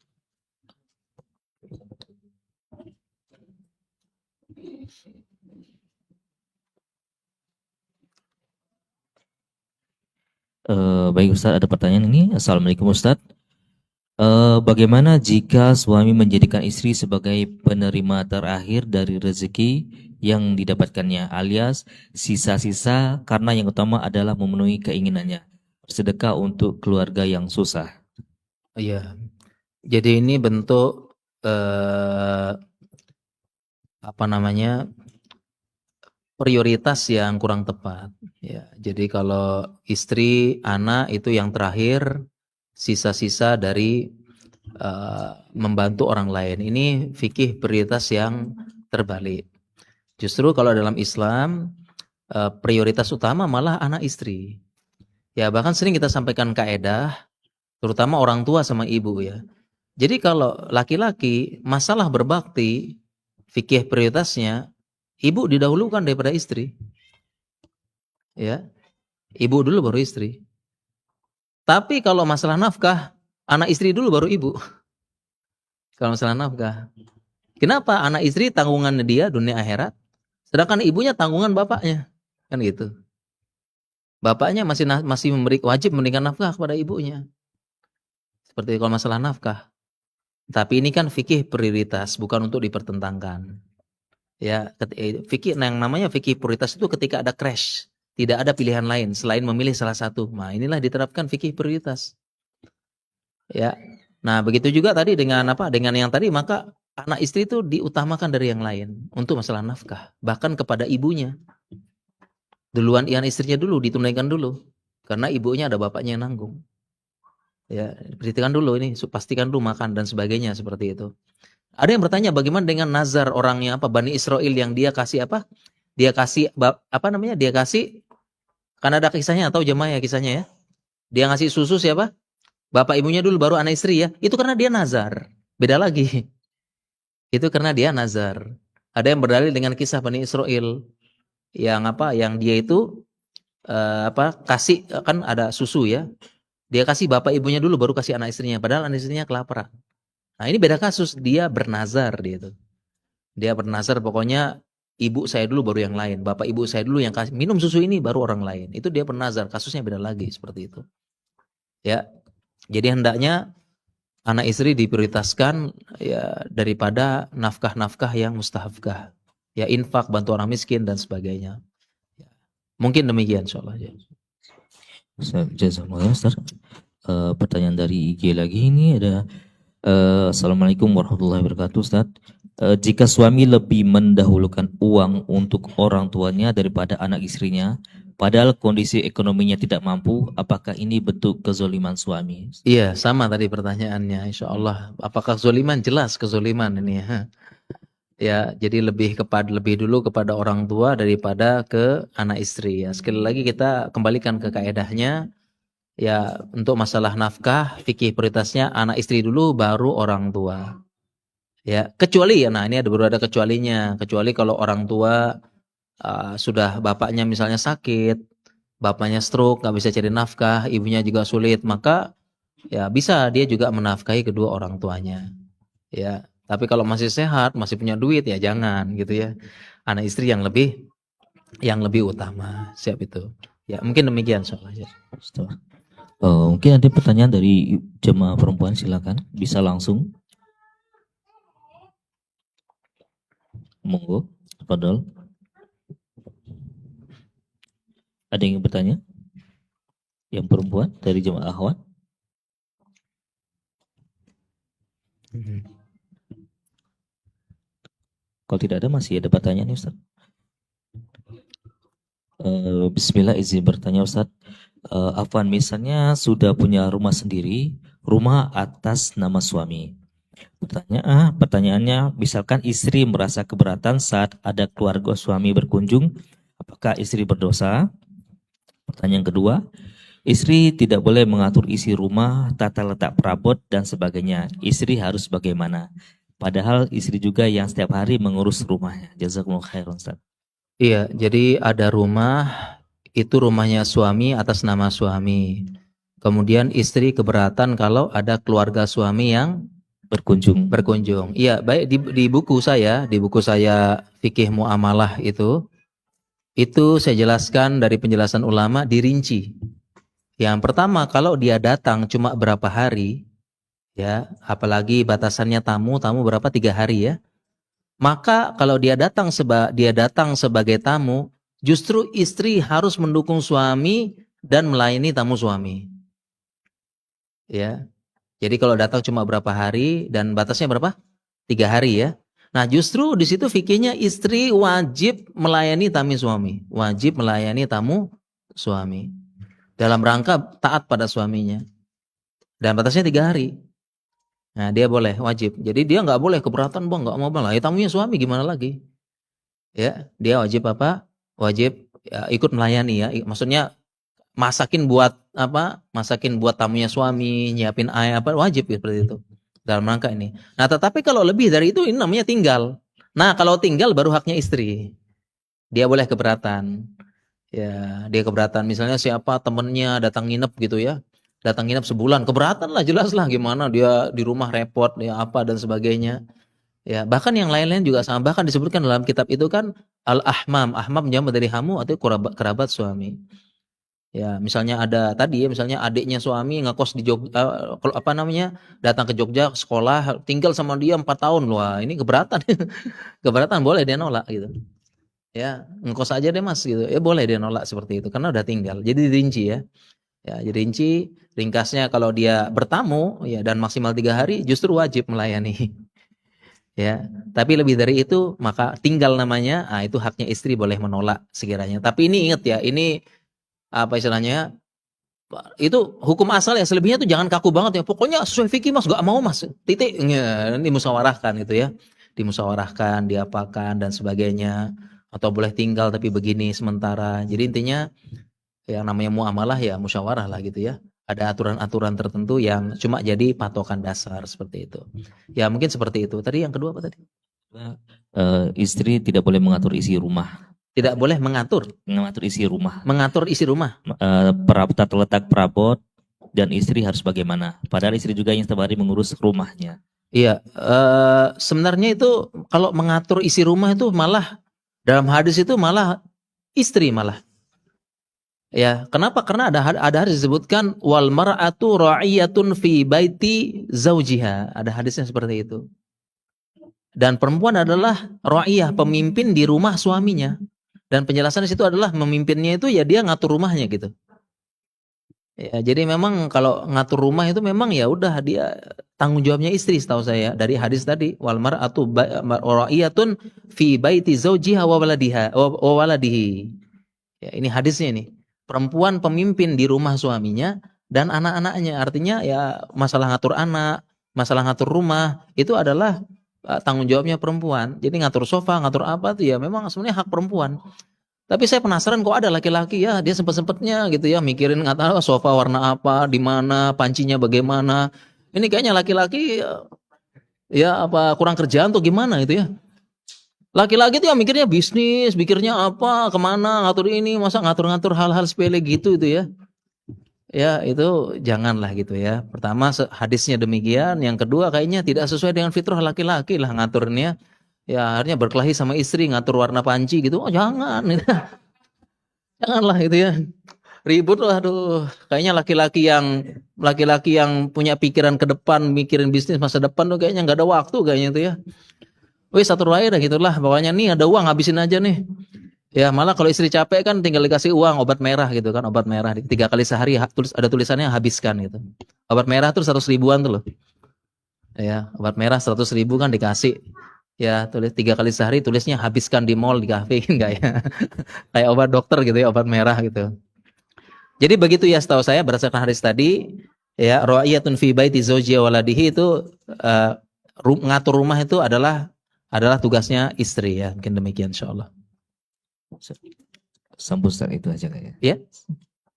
Baik Ustaz, ada pertanyaan ini. Assalamualaikum Ustaz. Bagaimana jika suami menjadikan istri sebagai penerima terakhir dari rezeki yang didapatkannya, alias sisa-sisa karena yang utama adalah memenuhi keinginannya, bersedekah untuk keluarga yang susah? Iya. Jadi ini bentuk prioritas yang kurang tepat. Ya, jadi kalau istri, anak itu yang terakhir, sisa-sisa dari membantu orang lain. Ini fikih prioritas yang terbalik. Justru kalau dalam Islam prioritas utama malah anak istri. Ya, bahkan sering kita sampaikan kaidah, terutama orang tua sama ibu ya. Jadi kalau laki-laki masalah berbakti, fikih prioritasnya ibu didahulukan daripada istri. Ya. Ibu dulu baru istri. Tapi kalau masalah nafkah, anak istri dulu baru ibu. Kalau masalah nafkah. Kenapa? Anak istri tanggungannya dia dunia akhirat, sedangkan ibunya tanggungan bapaknya. Kan gitu. Bapaknya masih wajib memberikan nafkah kepada ibunya. Seperti kalau masalah nafkah. Tapi ini kan fikih prioritas, bukan untuk dipertentangkan. Ya, fikih yang namanya fikih prioritas itu ketika ada crash, tidak ada pilihan lain selain memilih salah satu. Nah, inilah diterapkan fikih prioritas. Ya. Nah, begitu juga tadi dengan yang tadi, maka anak istri itu diutamakan dari yang lain untuk masalah nafkah, bahkan kepada ibunya. Duluan istrinya dulu ditunaikan dulu, karena ibunya ada bapaknya yang nanggung. Ya, perhatikan dulu ini, pastikan dulu makan dan sebagainya seperti itu. Ada yang bertanya bagaimana dengan nazar orangnya Bani Israel yang dia kasih apa? Dia kasih Dia kasih, kan ada kisahnya atau jemaah ya kisahnya ya. Dia ngasih susu siapa? Bapak ibunya dulu baru anak istri ya. Itu karena dia nazar. Beda lagi. Itu karena dia nazar. Ada yang berdalil dengan kisah Bani Israel yang dia itu kasih, kan ada susu ya. Dia kasih bapak ibunya dulu baru kasih anak istrinya, padahal anak istrinya kelaparan. Nah, ini beda kasus, dia bernazar dia itu. Dia bernazar pokoknya ibu saya dulu baru yang lain, bapak ibu saya dulu yang kasih minum susu ini baru orang lain. Itu dia bernazar, kasusnya beda lagi seperti itu. Ya. Jadi hendaknya anak istri diprioritaskan ya daripada nafkah-nafkah yang mustahabkah. Ya, infak, bantu orang miskin dan sebagainya. Ya. Mungkin demikian insyaallah ya. Jazakallahu Ustaz. Pertanyaan dari IG lagi ini ada. Assalamualaikum warahmatullahi wabarakatuh Ustaz. Jika suami lebih mendahulukan uang untuk orang tuanya daripada anak istrinya, padahal kondisi ekonominya tidak mampu, apakah ini bentuk kezoliman suami? Iya, sama tadi pertanyaannya. Insya Allah, apakah kezoliman? Jelas kezoliman ini ya. Ya, jadi lebih dulu kepada orang tua daripada ke anak istri ya. Sekali lagi kita kembalikan ke kaedahnya. Ya, untuk masalah nafkah, fikih prioritasnya anak istri dulu baru orang tua. Ya, kecuali ya, nah ini ada kecualinya. Kecuali kalau orang tua sudah bapaknya misalnya sakit, bapaknya stroke, nggak bisa cari nafkah, ibunya juga sulit, maka ya bisa dia juga menafkahi kedua orang tuanya. Ya, tapi kalau masih sehat, masih punya duit ya jangan gitu ya. Anak istri yang lebih utama. Siap itu. Ya, mungkin demikian soalnya. Mungkin ada pertanyaan dari jemaah perempuan, silakan bisa langsung. Monggo, Fadol. Ada yang ingin bertanya? Yang perempuan dari jemaah akhwat? Kalau tidak ada, masih ada pertanyaan Ustaz. Bismillah, izin bertanya Ustaz. Afwan, misalnya sudah punya rumah sendiri, rumah atas nama suami. Pertanyaannya, misalkan istri merasa keberatan saat ada keluarga suami berkunjung, apakah istri berdosa? Pertanyaan kedua, istri tidak boleh mengatur isi rumah, tata letak perabot, dan sebagainya. Istri harus bagaimana? Padahal istri juga yang setiap hari mengurus rumahnya. Jazakumullah khairan, Ustaz. Iya, jadi ada rumah, itu rumahnya suami atas nama suami. Kemudian istri keberatan kalau ada keluarga suami yang Berkunjung. Iya, baik di buku saya Fikih Muamalah itu saya jelaskan dari penjelasan ulama dirinci. Yang pertama, kalau dia datang cuma berapa hari, ya, apalagi batasannya tamu berapa 3 hari ya. Maka kalau dia datang sebagai tamu, justru istri harus mendukung suami dan melayani tamu suami. Ya. Jadi kalau datang cuma berapa hari dan batasnya berapa? 3 hari ya. Nah, justru di situ fikihnya istri wajib melayani tamu suami, wajib melayani tamu suami dalam rangka taat pada suaminya. Dan batasnya 3 hari. Nah, dia boleh, wajib. Jadi dia nggak boleh keberatan, bang, nggak mau bang. Ya, tamunya suami gimana lagi? Ya, dia wajib apa? Wajib ya, ikut melayani ya. Maksudnya masakin buat tamunya suami, nyiapin air apa, wajib ya, seperti itu. Dalam rangka ini. Nah, tetapi kalau lebih dari itu ini namanya tinggal. Nah, kalau tinggal baru haknya istri. Dia boleh keberatan. Ya, dia keberatan. Misalnya siapa temennya datang nginep gitu ya. Datang nginep sebulan, keberatan lah, jelas lah gimana dia di rumah repot ya apa dan sebagainya. Ya, bahkan yang lain-lain juga sama. Bahkan disebutkan dalam kitab itu kan al-ahmam, ahmam jamak dari hamu atau kerabat suami. Ya, misalnya ada tadi ya, misalnya adiknya suami ngekos di Jogja, datang ke Jogja sekolah, tinggal sama dia 4 tahun. Wah, ini keberatan. Keberatan boleh dia nolak gitu. Ya, ngekos aja deh Mas gitu. Ya boleh dia nolak seperti itu karena udah tinggal. Jadi dirinci ya. Ya, jadi rinci, ringkasnya kalau dia bertamu ya dan maksimal 3 hari justru wajib melayani. Ya, tapi lebih dari itu maka tinggal namanya, itu haknya istri boleh menolak sekiranya. Tapi ini ingat ya, ini apa istilahnya? Itu hukum asal ya, selebihnya tuh jangan kaku banget ya. Pokoknya sesuai fikih Mas, enggak mau Mas. Titik, ya, dimusyawarahkan gitu ya. Dimusyawarahkan, diapakan dan sebagainya. Atau boleh tinggal tapi begini sementara. Jadi intinya yang namanya muamalah ya musyawarah lah gitu ya. Ada aturan-aturan tertentu yang cuma jadi patokan dasar seperti itu. Ya mungkin seperti itu. Tadi yang kedua apa tadi? Istri tidak boleh mengatur isi rumah. Tidak boleh mengatur isi rumah. Mengatur isi rumah. Tata letak perabot dan istri harus bagaimana? Padahal istri juga yang setiap hari mengurus rumahnya. Iya, sebenarnya itu kalau mengatur isi rumah itu malah dalam hadis itu malah istri malah. Ya, kenapa? Karena ada hadis disebutkan wal mar'atu ra'iyatun fi baiti zaujiha. Ada hadisnya seperti itu. Dan perempuan adalah ra'iyah, pemimpin di rumah suaminya. Dan penjelasan di situ adalah memimpinnya itu ya dia ngatur rumahnya gitu. Ya, jadi memang kalau ngatur rumah itu memang ya udah dia tanggung jawabnya istri setahu saya dari hadis tadi wal mar'atu ra'iyatun fi baiti zawjiha wa waladiha wa waladihi. Ya, ini hadisnya nih. Perempuan pemimpin di rumah suaminya dan anak-anaknya. Artinya ya masalah ngatur anak, masalah ngatur rumah itu adalah tanggung jawabnya perempuan. Jadi ngatur sofa, ngatur apa tuh ya memang sebenarnya hak perempuan. Tapi saya penasaran kok ada laki-laki ya dia sempet-sempetnya gitu ya mikirin nggak tahu sofa warna apa, di mana, pancinya bagaimana. Ini kayaknya laki-laki ya apa kurang kerjaan tuh gimana gitu ya. Laki-laki tuh yang mikirnya bisnis, mikirnya apa, kemana, ngatur ini, masa ngatur-ngatur hal-hal sepele gitu itu ya. Ya itu janganlah gitu ya. Pertama hadisnya demikian, yang kedua kayaknya tidak sesuai dengan fitrah laki-laki lah ngaturnya. Ya akhirnya berkelahi sama istri ngatur warna panci gitu. Oh jangan. Janganlah gitu ya. Ribut lah aduh. Kayaknya laki-laki yang punya pikiran ke depan, mikirin bisnis masa depan tuh kayaknya nggak ada waktu kayaknya itu ya. Wih satu aja dah gitulah. Pokoknya nih ada uang habisin aja nih. Ya malah kalau istri capek kan tinggal dikasih uang obat merah gitu kan. Obat merah 3 kali sehari ada tulisannya habiskan gitu. Obat merah tuh 100 ribuan tuh loh. Ya obat merah 100 ribu kan dikasih. Ya tulis 3 kali sehari tulisnya habiskan di mall di kafe enggak ya. Kayak obat dokter gitu ya obat merah gitu. Jadi begitu ya setahu saya berdasarkan hadis tadi ya ra'iyatun fi baiti zawji waladihi itu ngatur rumah itu adalah tugasnya istri ya. Mungkin demikian insyaallah. Sambung Ustaz itu aja kayaknya. Ya.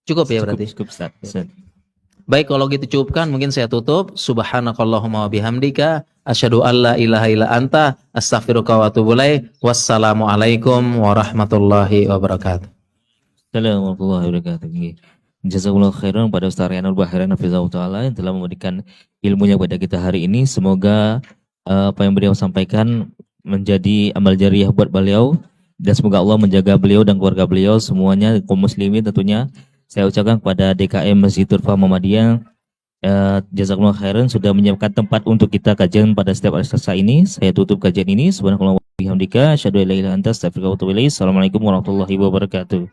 Cukup ya berarti. Cukup Ustaz. Ustaz. Baik kalau gitu cukupkan mungkin saya tutup. Subhanakallahumma wa bihamdika asyhadu alla ilaha illa anta astaghfiruka wa atubu ilaik. Wassalamualaikum warahmatullahi wabarakatuh. Assalamualaikum warahmatullahi wabarakatuh. Jazakumullah khairan pada Ustaz Rianul Bahiran Hafizahullah Ta'ala yang telah memberikan ilmunya kepada kita hari ini. Semoga apa yang beliau sampaikan menjadi amal jariah buat beliau. Dan semoga Allah menjaga beliau dan keluarga beliau semuanya, kaum muslimin tentunya. Saya ucapkan kepada DKM Masjid Turfa Muhammadiyah jazakumullah khairan sudah menyiapkan tempat untuk kita kajian pada setiap hari Selasa ini. Saya tutup kajian ini. Subhanallah wa bihamdika asyhadu an la ilaha illa anta astaghfiruka wa atubu ilaik. Assalamualaikum warahmatullahi wabarakatuh.